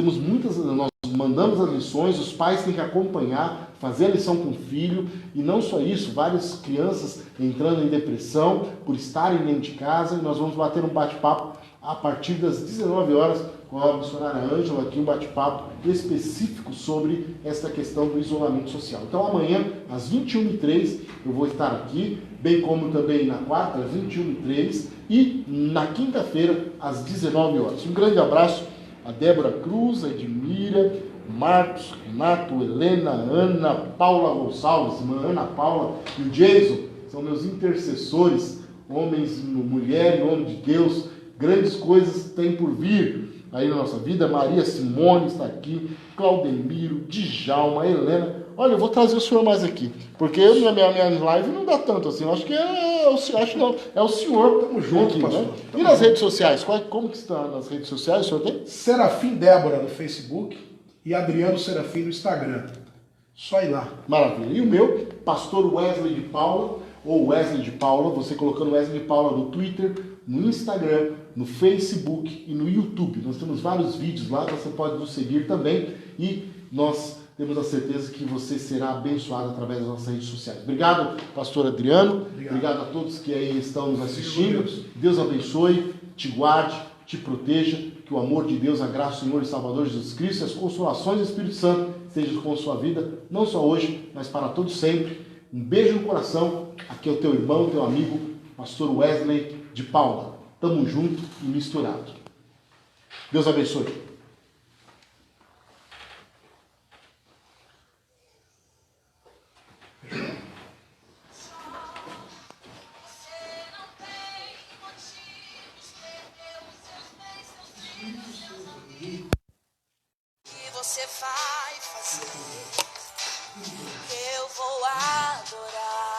mandamos as lições, os pais têm que acompanhar, fazer a lição com o filho, e não só isso, várias crianças entrando em depressão por estarem dentro de casa, e nós vamos bater um bate-papo a partir das 19 horas com a missionária Ângela, aqui um bate-papo específico sobre esta questão do isolamento social. Então amanhã, às 21h03, eu vou estar aqui, bem como também na quarta, às 21h03, e na quinta-feira, às 19 horas. Um grande abraço a Débora Cruz, a Edmira, Marcos, Renato, Helena, Ana, Paula Gonçalves, irmã Ana Paula e o Jason, são meus intercessores, homens, mulher e homem de Deus. Grandes coisas têm por vir aí na nossa vida. Maria Simone está aqui, Claudemiro, Djalma, Helena. Olha, eu vou trazer o senhor mais aqui, porque na minha live não dá tanto assim. Eu acho que é o senhor. Tamo junto, aqui, pastor. né? E nas redes sociais? Como que está nas redes sociais? O senhor tem? Serafim Débora no Facebook e Adriano Serafim no Instagram. Só ir lá. Maravilha. E o meu, pastor Wesley de Paula, ou Wesley de Paula, você colocando Wesley de Paula no Twitter, no Instagram, no Facebook e no YouTube. Nós temos vários vídeos lá, você pode nos seguir também, e nós temos a certeza que você será abençoado através das nossas redes sociais. Obrigado, pastor Adriano. Obrigado a todos que aí estão nos assistindo. Deus abençoe, te guarde, te proteja, que o amor de Deus, a graça do Senhor e Salvador Jesus Cristo e as consolações do Espírito Santo estejam com a sua vida, não só hoje, mas para todos sempre. Um beijo no coração. Aqui é o teu irmão, teu amigo, pastor Wesley de Paula. Tamo junto e misturado. Deus abençoe. Que você vai fazer? Eu vou adorar.